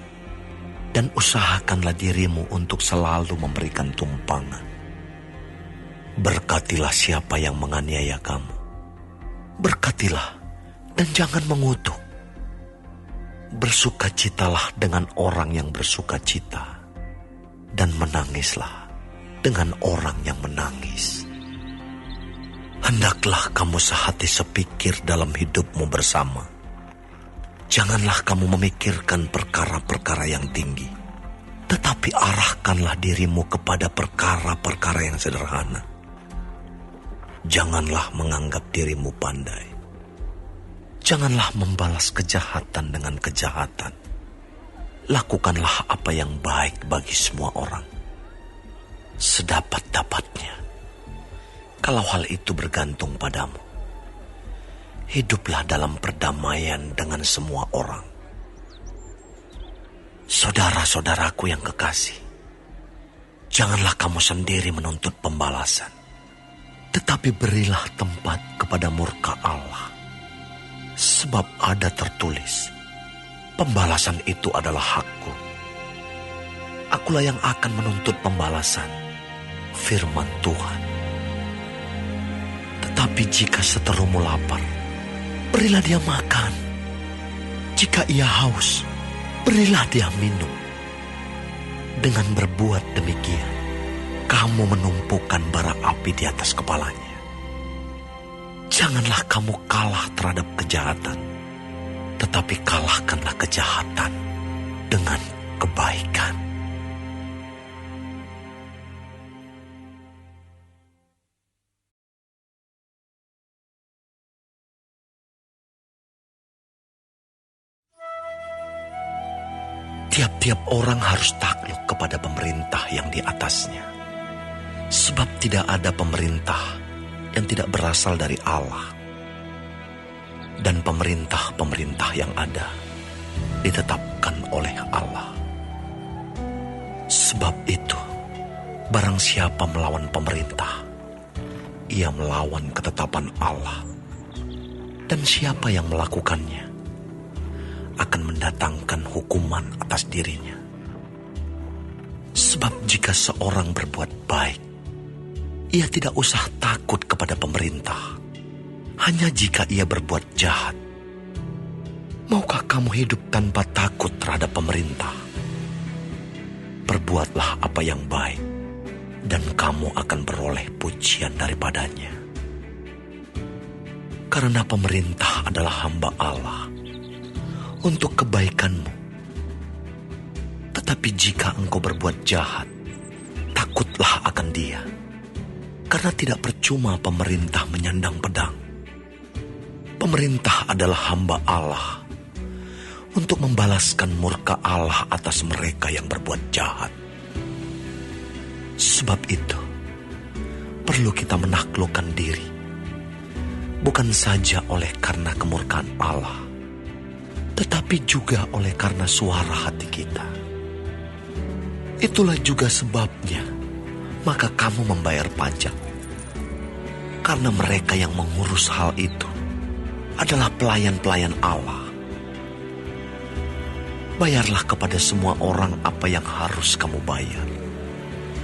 dan usahakanlah dirimu untuk selalu memberikan tumpangan. Berkatilah siapa yang menganiaya kamu. Berkatilah dan jangan mengutuk. Bersukacitalah dengan orang yang bersukacita dan menangislah dengan orang yang menangis. Hendaklah kamu sehati sepikir dalam hidupmu bersama. Janganlah kamu memikirkan perkara-perkara yang tinggi, tetapi arahkanlah dirimu kepada perkara-perkara yang sederhana. Janganlah menganggap dirimu pandai. Janganlah membalas kejahatan dengan kejahatan. Lakukanlah apa yang baik bagi semua orang, sedapat-dapatnya. Kalau hal itu bergantung padamu, hiduplah dalam perdamaian dengan semua orang. Saudara-saudaraku yang kekasih, Janganlah kamu sendiri menuntut pembalasan, tetapi berilah tempat kepada murka Allah. Sebab ada tertulis, pembalasan itu adalah hakku. Akulah yang akan menuntut pembalasan, firman Tuhan. Tetapi jika seterumu lapar, berilah dia makan. Jika ia haus, berilah dia minum. Dengan berbuat demikian, kamu menumpukan bara api di atas kepalanya. Janganlah kamu kalah terhadap kejahatan, tetapi kalahkanlah kejahatan dengan kebaikan. Tiap-tiap orang harus takluk kepada pemerintah yang di atasnya. Sebab tidak ada pemerintah yang tidak berasal dari Allah. Dan pemerintah-pemerintah yang ada ditetapkan oleh Allah. Sebab itu, barang siapa melawan pemerintah, ia melawan ketetapan Allah. Dan siapa yang melakukannya akan mendatangkan hukuman atas dirinya. Sebab jika seorang berbuat baik, ia tidak usah takut kepada pemerintah. Hanya jika ia berbuat jahat. Maukah kamu hidup tanpa takut terhadap pemerintah? Perbuatlah apa yang baik, dan kamu akan beroleh pujian daripadanya. Karena pemerintah adalah hamba Allah untuk kebaikanmu. Tetapi jika engkau berbuat jahat, takutlah akan dia. Karena tidak percuma pemerintah menyandang pedang. Pemerintah adalah hamba Allah untuk membalaskan murka Allah atas mereka yang berbuat jahat. Sebab itu, perlu kita menaklukkan diri, bukan saja oleh karena kemurkaan Allah, tetapi juga oleh karena suara hati kita. Itulah juga sebabnya, maka kamu membayar pajak. Karena mereka yang mengurus hal itu adalah pelayan-pelayan Allah. Bayarlah kepada semua orang apa yang harus kamu bayar.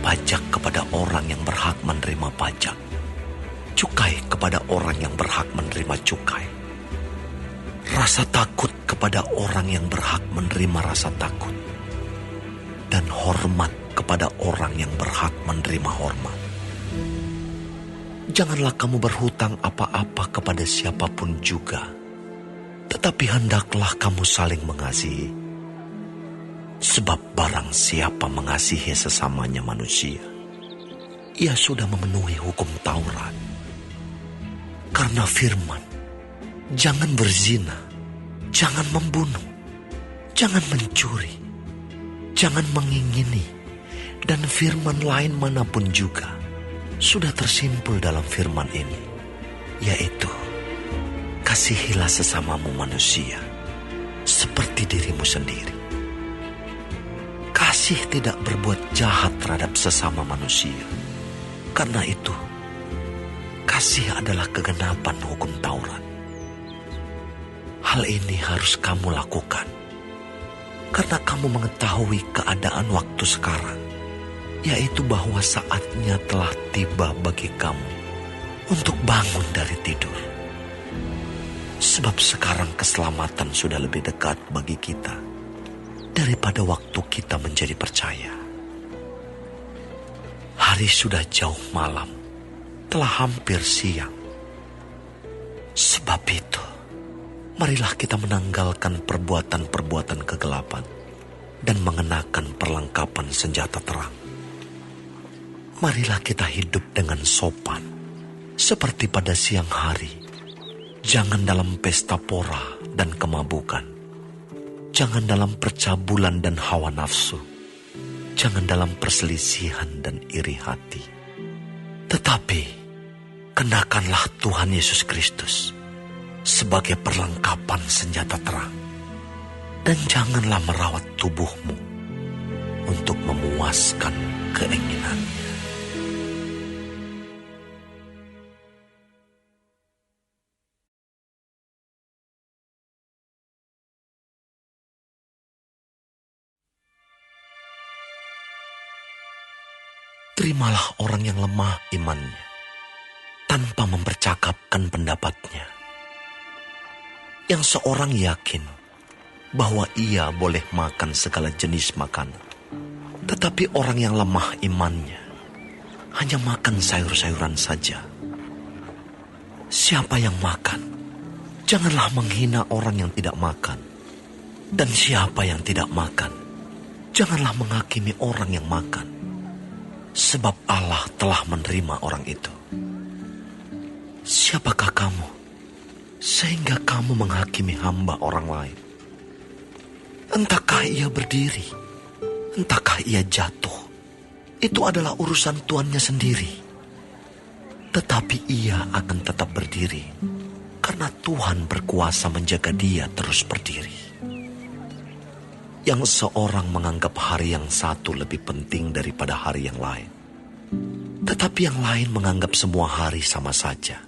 Pajak kepada orang yang berhak menerima pajak. Cukai kepada orang yang berhak menerima cukai. Rasa takut kepada orang yang berhak menerima rasa takut. Dan hormat kepada orang yang berhak menerima hormat. Janganlah kamu berhutang apa-apa kepada siapapun juga, tetapi hendaklah kamu saling mengasihi. Sebab barang siapa mengasihi sesamanya manusia, ia sudah memenuhi hukum Taurat. Karena firman, jangan berzina, jangan membunuh, jangan mencuri, jangan mengingini, dan firman lain manapun juga sudah tersimpul dalam firman ini, yaitu kasihilah sesamamu manusia seperti dirimu sendiri. Kasih tidak berbuat jahat terhadap sesama manusia. Karena itu, kasih adalah kegenapan hukum Taurat. Hal ini harus kamu lakukan karena kamu mengetahui keadaan waktu sekarang, yaitu bahwa saatnya telah tiba bagi kamu untuk bangun dari tidur. Sebab sekarang keselamatan sudah lebih dekat bagi kita daripada waktu kita menjadi percaya. Hari sudah jauh malam, telah hampir siang. Sebab itu, marilah kita menanggalkan perbuatan-perbuatan kegelapan dan mengenakan perlengkapan senjata terang. Marilah kita hidup dengan sopan, seperti pada siang hari. Jangan dalam pesta pora dan kemabukan. Jangan dalam percabulan dan hawa nafsu. Jangan dalam perselisihan dan iri hati. Tetapi, kenakanlah Tuhan Yesus Kristus sebagai perlengkapan senjata terang. Dan janganlah merawat tubuhmu untuk memuaskan keinginannya. Terimalah orang yang lemah imannya, tanpa mempercakapkan pendapatnya. Yang seorang yakin bahwa ia boleh makan segala jenis makanan. Tetapi orang yang lemah imannya hanya makan sayur-sayuran saja. Siapa yang makan, janganlah menghina orang yang tidak makan. Dan siapa yang tidak makan, janganlah menghakimi orang yang makan. Sebab Allah telah menerima orang itu. Siapakah kamu sehingga kamu menghakimi hamba orang lain? Entahkah ia berdiri, entahkah ia jatuh, itu adalah urusan tuannya sendiri. Tetapi ia akan tetap berdiri, karena Tuhan berkuasa menjaga dia terus berdiri. Yang seorang menganggap hari yang satu lebih penting daripada hari yang lain. Tetapi yang lain menganggap semua hari sama saja.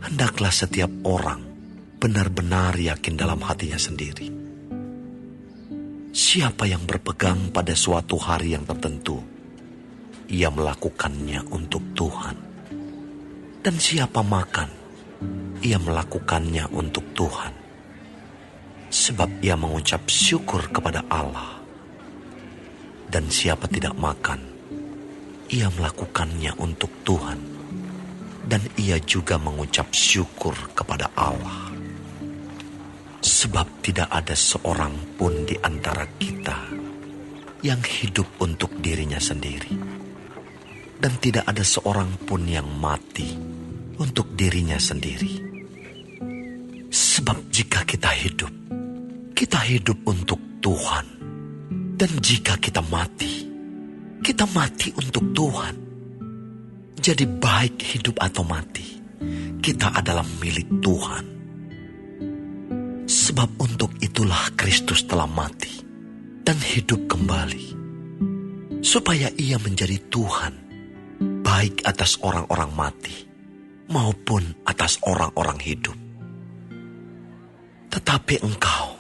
Hendaklah setiap orang benar-benar yakin dalam hatinya sendiri. Siapa yang berpegang pada suatu hari yang tertentu, ia melakukannya untuk Tuhan. Dan siapa makan, ia melakukannya untuk Tuhan. Sebab ia mengucap syukur kepada Allah. Dan siapa tidak makan, ia melakukannya untuk Tuhan. Dan ia juga mengucap syukur kepada Allah. Sebab tidak ada seorang pun di antara kita yang hidup untuk dirinya sendiri. Dan tidak ada seorang pun yang mati untuk dirinya sendiri. Sebab jika kita hidup untuk Tuhan. Dan jika kita mati untuk Tuhan. Jadi baik hidup atau mati, kita adalah milik Tuhan. Sebab untuk itulah Kristus telah mati dan hidup kembali, supaya ia menjadi Tuhan, baik atas orang-orang mati maupun atas orang-orang hidup. Tetapi engkau,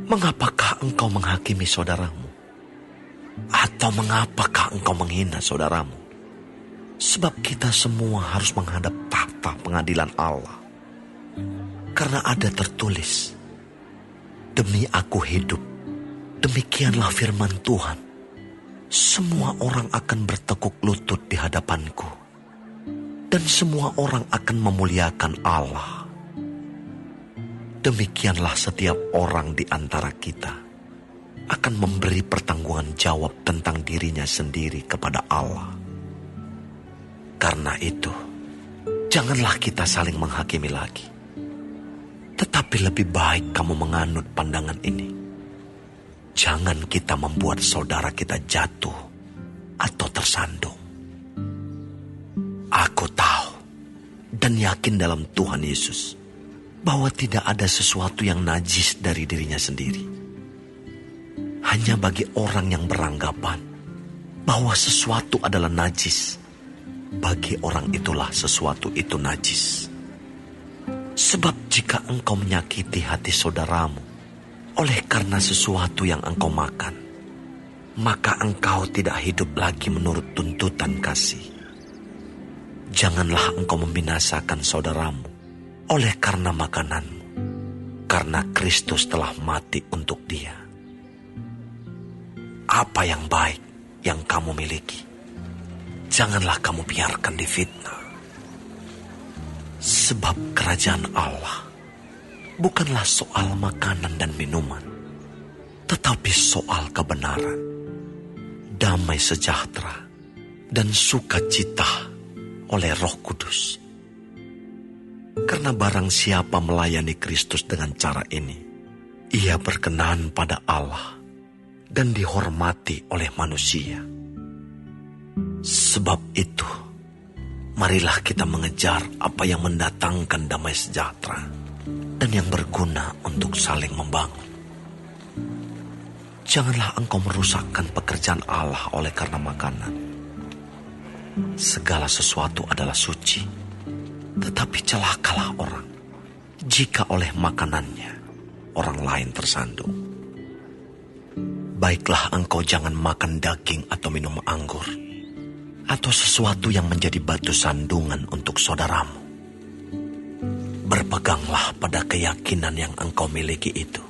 mengapakah engkau menghakimi saudaramu? Atau mengapakah engkau menghina saudaramu? Sebab kita semua harus menghadap tahta pengadilan Allah. Karena ada tertulis, demi aku hidup, demikianlah firman Tuhan. Semua orang akan bertekuk lutut di hadapanku. Dan semua orang akan memuliakan Allah. Demikianlah setiap orang di antara kita akan memberi pertanggungan jawab tentang dirinya sendiri kepada Allah. Karena itu, janganlah kita saling menghakimi lagi. Tetapi lebih baik kamu menganut pandangan ini. Jangan kita membuat saudara kita jatuh atau tersandung. Aku tahu dan yakin dalam Tuhan Yesus bahwa tidak ada sesuatu yang najis dari dirinya sendiri. Hanya bagi orang yang beranggapan bahwa sesuatu adalah najis, bagi orang itulah sesuatu itu najis. Sebab jika engkau menyakiti hati saudaramu oleh karena sesuatu yang engkau makan, maka engkau tidak hidup lagi menurut tuntutan kasih. Janganlah engkau membinasakan saudaramu oleh karena makananmu, karena Kristus telah mati untuk dia. Apa yang baik yang kamu miliki, janganlah kamu biarkan difitnah. Sebab kerajaan Allah bukanlah soal makanan dan minuman, tetapi soal kebenaran, damai sejahtera, dan sukacita oleh Roh Kudus. Karena barang siapa melayani Kristus dengan cara ini, ia berkenan pada Allah dan dihormati oleh manusia. Sebab itu, marilah kita mengejar apa yang mendatangkan damai sejahtera dan yang berguna untuk saling membangun. Janganlah engkau merusakkan pekerjaan Allah oleh karena makanan. Segala sesuatu adalah suci, tetapi celakalah orang jika oleh makanannya orang lain tersandung. Baiklah engkau jangan makan daging atau minum anggur, atau sesuatu yang menjadi batu sandungan untuk saudaramu. Berpeganglah pada keyakinan yang engkau miliki itu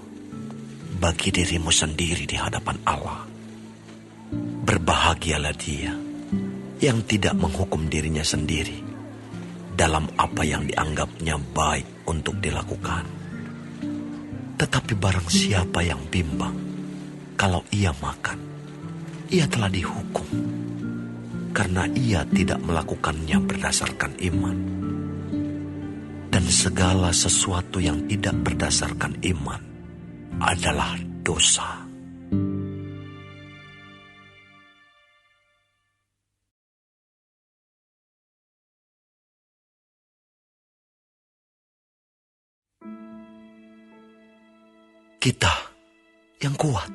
bagi dirimu sendiri di hadapan Allah. Berbahagialah dia yang tidak menghukum dirinya sendiri dalam apa yang dianggapnya baik untuk dilakukan. Tetapi barang siapa yang bimbang kalau ia makan, ia telah dihukum karena ia tidak melakukannya berdasarkan iman. Dan segala sesuatu yang tidak berdasarkan iman adalah dosa. Kita yang kuat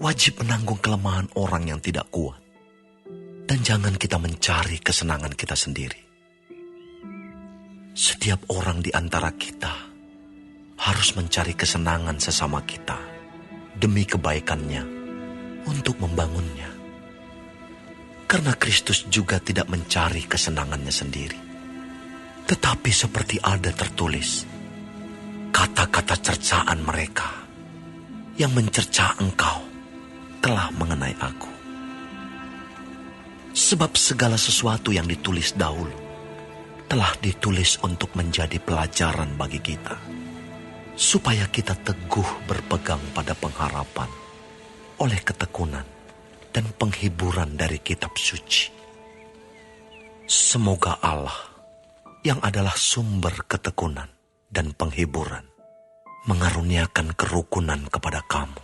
wajib menanggung kelemahan orang yang tidak kuat. Dan jangan kita mencari kesenangan kita sendiri. Setiap orang di antara kita harus mencari kesenangan sesama kita demi kebaikannya untuk membangunnya. Karena Kristus juga tidak mencari kesenangannya sendiri. Tetapi seperti ada tertulis, kata-kata cercaan mereka yang mencerca engkau telah mengenai aku. Sebab segala sesuatu yang ditulis dahulu telah ditulis untuk menjadi pelajaran bagi kita, supaya kita teguh berpegang pada pengharapan oleh ketekunan dan penghiburan dari kitab suci. Semoga Allah yang adalah sumber ketekunan dan penghiburan mengaruniakan kerukunan kepada kamu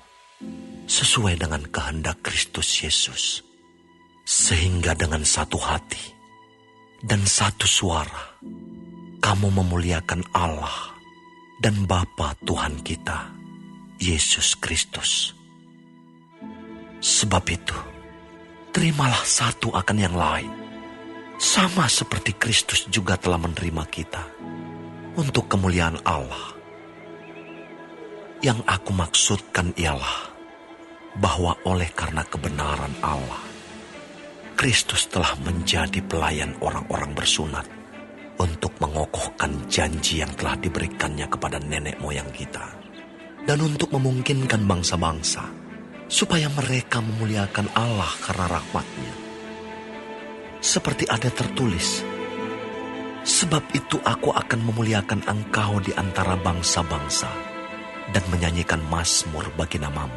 sesuai dengan kehendak Kristus Yesus, sehingga dengan satu hati dan satu suara kamu memuliakan Allah dan Bapa Tuhan kita, Yesus Kristus. Sebab itu, terimalah satu akan yang lain, sama seperti Kristus juga telah menerima kita untuk kemuliaan Allah. Yang aku maksudkan ialah bahwa oleh karena kebenaran Allah, Kristus telah menjadi pelayan orang-orang bersunat untuk mengokohkan janji yang telah diberikannya kepada nenek moyang kita, dan untuk memungkinkan bangsa-bangsa supaya mereka memuliakan Allah karena rahmat-Nya. Seperti ada tertulis, sebab itu aku akan memuliakan engkau di antara bangsa-bangsa dan menyanyikan mazmur bagi namamu.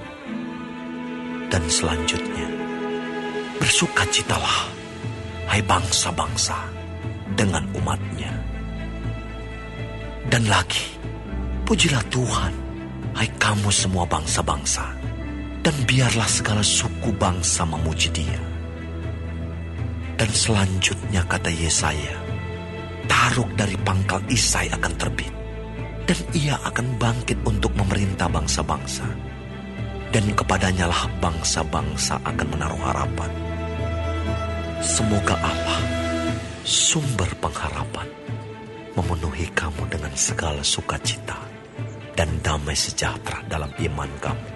Dan selanjutnya, bersukacitalah, hai bangsa-bangsa, dengan umat-Nya. Dan lagi, pujilah Tuhan, hai kamu semua bangsa-bangsa, dan biarlah segala suku bangsa memuji Dia. Dan selanjutnya kata Yesaya, Taruk dari pangkal Isai akan terbit, dan Ia akan bangkit untuk memerintah bangsa-bangsa, dan kepadanya lah bangsa-bangsa akan menaruh harapan. Semoga Allah, sumber pengharapan, memenuhi kamu dengan segala sukacita dan damai sejahtera dalam iman kamu,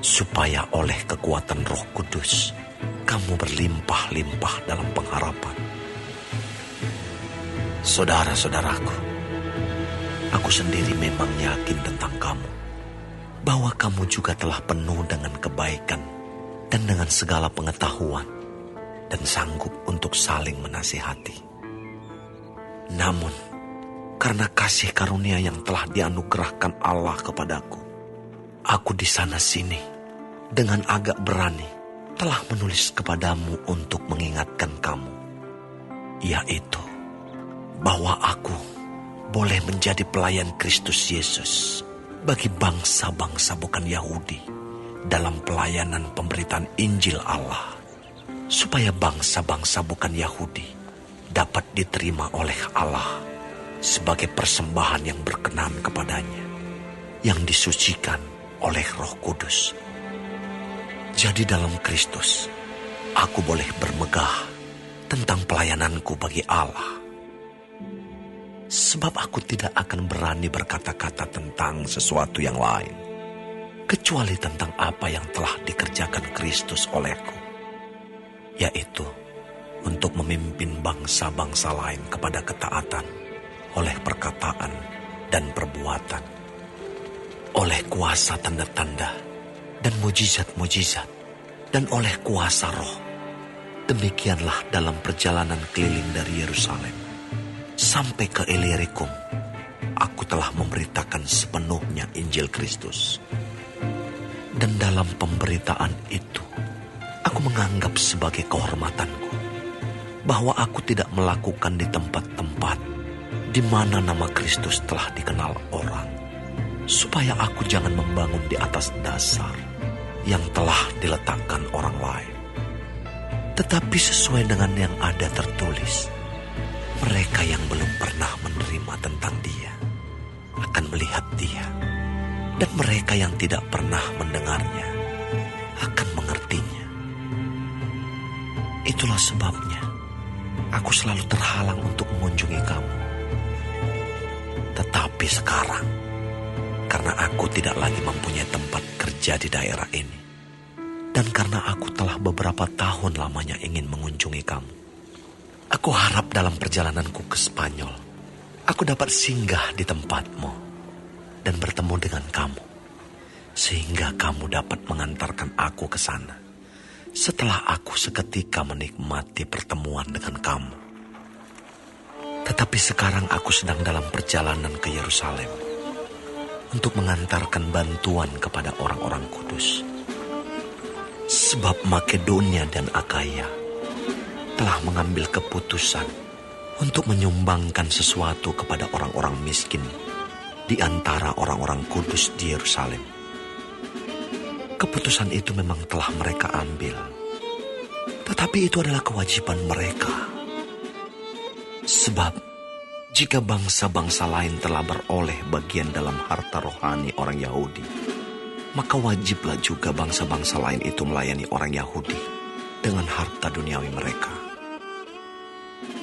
supaya oleh kekuatan Roh Kudus kamu berlimpah-limpah dalam pengharapan. Saudara-saudaraku, aku sendiri memang yakin tentang kamu, bahwa kamu juga telah penuh dengan kebaikan dan dengan segala pengetahuan, dan sanggup untuk saling menasihati. Namun, karena kasih karunia yang telah dianugerahkan Allah kepadaku, aku di sana-sini dengan agak berani telah menulis kepadamu untuk mengingatkan kamu, yaitu bahwa aku boleh menjadi pelayan Kristus Yesus bagi bangsa-bangsa bukan Yahudi dalam pelayanan pemberitaan Injil Allah, supaya bangsa-bangsa bukan Yahudi dapat diterima oleh Allah sebagai persembahan yang berkenan kepadanya, yang disucikan oleh Roh Kudus Jadi dalam Kristus, aku boleh bermegah tentang pelayananku bagi Allah. Sebab aku tidak akan berani berkata-kata tentang sesuatu yang lain, kecuali tentang apa yang telah dikerjakan Kristus olehku, yaitu untuk memimpin bangsa-bangsa lain kepada ketaatan oleh perkataan dan perbuatan, oleh kuasa tanda-tanda dan mujizat-mujizat, dan oleh kuasa roh. Demikianlah dalam perjalanan keliling dari Yerusalem sampai ke Illyricum, aku telah memberitakan sepenuhnya Injil Kristus. Dan dalam pemberitaan itu, aku menganggap sebagai kehormatanku bahwa aku tidak melakukan di tempat-tempat di mana nama Kristus telah dikenal orang, supaya aku jangan membangun di atas dasar yang telah diletakkan orang lain. Tetapi sesuai dengan yang ada tertulis, mereka yang belum pernah menerima tentang Dia akan melihat Dia, dan mereka yang tidak pernah mendengarnya akan mengertinya. Itulah sebabnya aku selalu terhalang untuk mengunjungi kamu. Tetapi sekarang, karena aku tidak lagi mempunyai tempat kerja di daerah ini, dan karena aku telah beberapa tahun lamanya ingin mengunjungi kamu, aku harap dalam perjalananku ke Spanyol, aku dapat singgah di tempatmu dan bertemu dengan kamu, sehingga kamu dapat mengantarkan aku ke sana setelah aku seketika menikmati pertemuan dengan kamu. Tetapi sekarang aku sedang dalam perjalanan ke Yerusalem untuk mengantarkan bantuan kepada orang-orang kudus. Sebab Makedonia dan Akaya telah mengambil keputusan untuk menyumbangkan sesuatu kepada orang-orang miskin di antara orang-orang kudus di Yerusalem. Keputusan itu memang telah mereka ambil, tetapi itu adalah kewajiban mereka. Sebab jika bangsa-bangsa lain telah beroleh bagian dalam harta rohani orang Yahudi, maka wajiblah juga bangsa-bangsa lain itu melayani orang Yahudi dengan harta duniawi mereka.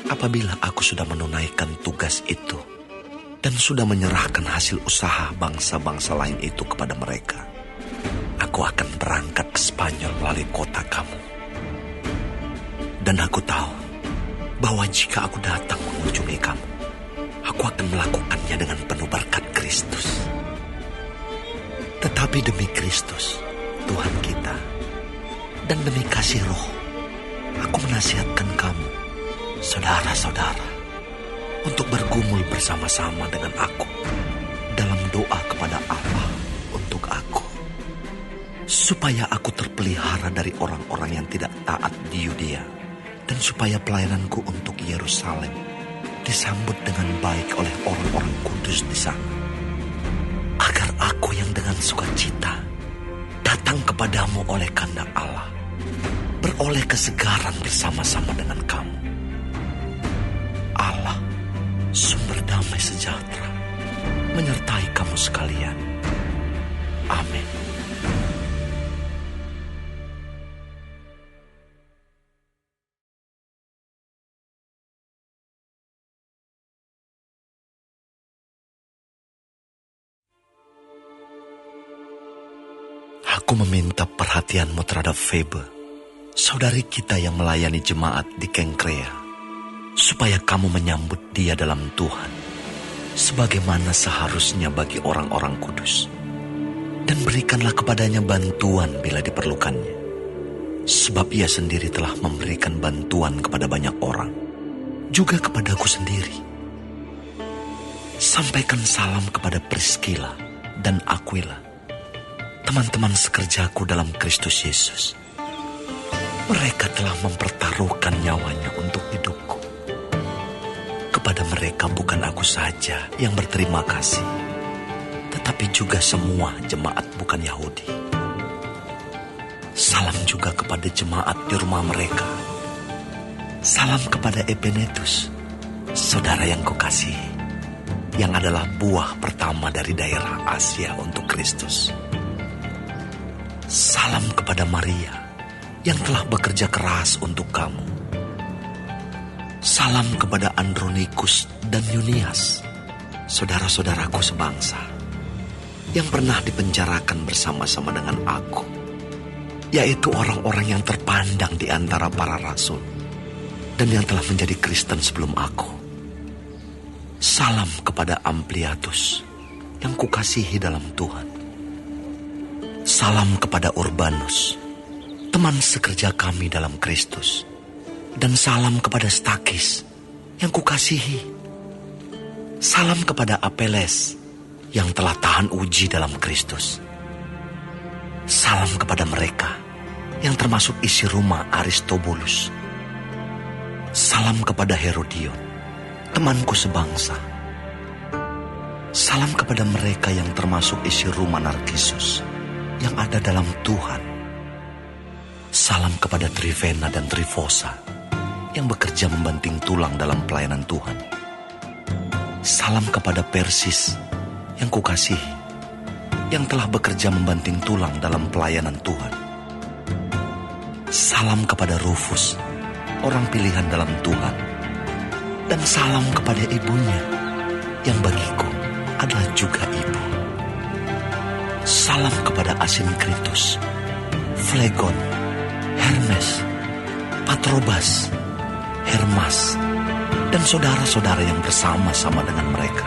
Apabila aku sudah menunaikan tugas itu dan sudah menyerahkan hasil usaha bangsa-bangsa lain itu kepada mereka, aku akan berangkat ke Spanyol melalui kota kamu. Dan aku tahu bahwa jika aku datang mengunjungi kamu, aku akan melakukannya dengan penuh berkat Kristus. Tetapi demi Kristus, Tuhan kita, dan demi kasih roh, aku menasihatkan kamu, saudara-saudara, untuk bergumul bersama-sama dengan aku dalam doa kepada Allah untuk aku, supaya aku terpelihara dari orang-orang yang tidak taat di Yudea, dan supaya pelayananku untuk Yerusalem disambut dengan baik oleh orang-orang kudus di sana, agar aku yang dengan sukacita datang kepadamu oleh kehendak Allah, beroleh kesegaran bersama-sama dengan kamu. Allah, sumber damai sejahtera, menyertai kamu sekalian. Amin. Aku meminta perhatianmu terhadap Febe, saudari kita yang melayani jemaat di Kengkrea, supaya kamu menyambut dia dalam Tuhan, sebagaimana seharusnya bagi orang-orang kudus. Dan berikanlah kepadanya bantuan bila diperlukannya, sebab ia sendiri telah memberikan bantuan kepada banyak orang, juga kepadaku sendiri. Sampaikan salam kepada Priscilla dan Aquila, teman-teman sekerjaku dalam Kristus Yesus. Mereka telah mempertaruhkan nyawanya untuk hidupku. Kepada mereka bukan aku saja yang berterima kasih, tetapi juga semua jemaat bukan Yahudi. Salam juga kepada jemaat di rumah mereka. Salam kepada Epenetus, saudara yang kukasihi, yang adalah buah pertama dari daerah Asia untuk Kristus. Salam kepada Maria yang telah bekerja keras untuk kamu. Salam kepada Andronikus dan Yunias, saudara-saudaraku sebangsa, yang pernah dipenjarakan bersama-sama dengan aku, yaitu orang-orang yang terpandang di antara para rasul dan yang telah menjadi Kristen sebelum aku. Salam kepada Ampliatus yang kukasihi dalam Tuhan. Salam kepada Urbanus, teman sekerja kami dalam Kristus. Dan salam kepada Stakis yang kukasihi. Salam kepada Apeles yang telah tahan uji dalam Kristus. Salam kepada mereka yang termasuk isi rumah Aristobulus. Salam kepada Herodion, temanku sebangsa. Salam kepada mereka yang termasuk isi rumah Narkisus yang ada dalam Tuhan. Salam kepada Trivena dan Trifosa yang bekerja membanting tulang dalam pelayanan Tuhan. Salam kepada Persis yang kukasihi, yang telah bekerja membanting tulang dalam pelayanan Tuhan. Salam kepada Rufus, orang pilihan dalam Tuhan. Dan salam kepada ibunya, yang bagiku adalah juga ibu. Salam kepada Asinkritus, Flegon, Hermes, Patrobas, Hermas, dan saudara-saudara yang bersama-sama dengan mereka.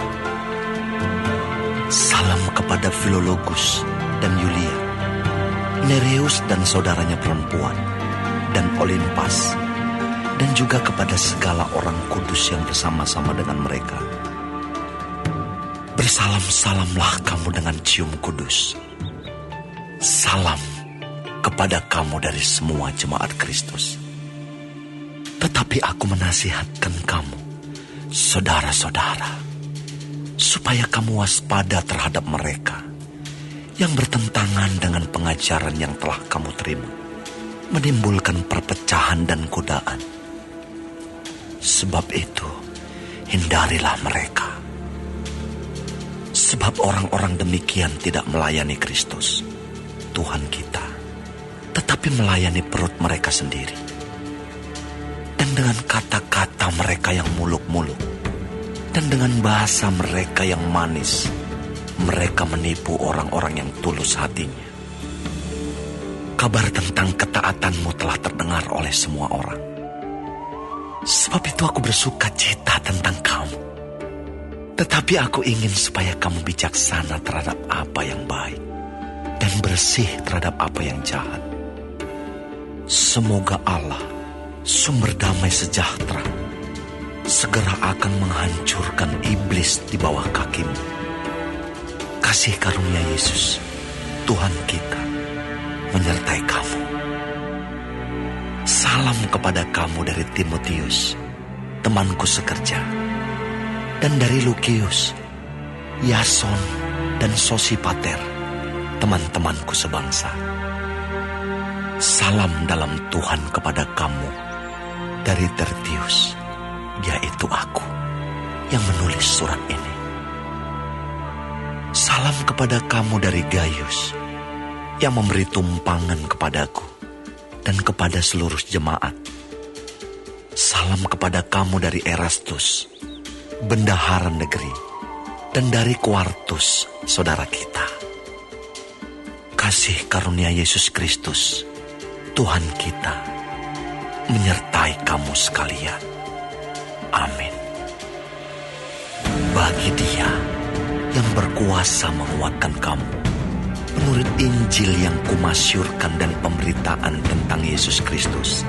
Salam kepada Filologus dan Yulia, Nereus dan saudaranya perempuan, dan Olimpas, dan juga kepada segala orang kudus yang bersama-sama dengan mereka. Bersalam-salamlah kamu dengan cium kudus. Salam kepada kamu dari semua jemaat Kristus. Tetapi aku menasihatkan kamu, saudara-saudara, supaya kamu waspada terhadap mereka yang bertentangan dengan pengajaran yang telah kamu terima, menimbulkan perpecahan dan godaan. Sebab itu, hindarilah mereka. Sebab orang-orang demikian tidak melayani Kristus, Tuhan kita, tetapi melayani perut mereka sendiri. Dan dengan kata-kata mereka yang muluk-muluk, dan dengan bahasa mereka yang manis, mereka menipu orang-orang yang tulus hatinya. Kabar tentang ketaatanmu telah terdengar oleh semua orang. Sebab itu aku bersuka cita tentang kamu. Tetapi aku ingin supaya kamu bijaksana terhadap apa yang baik dan bersih terhadap apa yang jahat. Semoga Allah, sumber damai sejahtera, segera akan menghancurkan iblis di bawah kakimu. Kasih karunia Yesus, Tuhan kita, menyertai kamu. Salam kepada kamu dari Timotius, temanku sekerja, dan dari Lukius, Yason, dan Sosipater, teman-temanku sebangsa. Salam dalam Tuhan kepada kamu dari Tertius, yaitu aku yang menulis surat ini. Salam kepada kamu dari Gaius, yang memberi tumpangan kepadaku dan kepada seluruh jemaat. Salam kepada kamu dari Erastus, bendahara negeri, dan dari Quartus, saudara kita. Kasih karunia Yesus Kristus, Tuhan kita, menyertai kamu sekalian. Amin. Bagi Dia yang berkuasa menguatkan kamu, menurut Injil yang kumasyurkan dan pemberitaan tentang Yesus Kristus,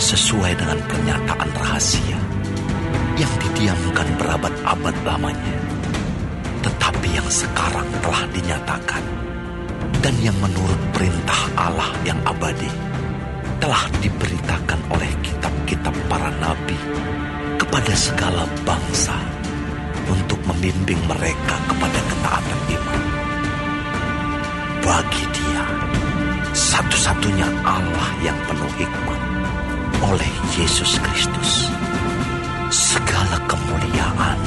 sesuai dengan pernyataan rahasia yang didiamkan berabad-abad lamanya, tetapi yang sekarang telah dinyatakan, dan yang menurut perintah Allah yang abadi telah diberitakan oleh kitab-kitab para nabi kepada segala bangsa untuk membimbing mereka kepada ketaatan iman. Bagi Dia, satu-satunya Allah yang penuh hikmat, oleh Yesus Kristus, segala kemuliaan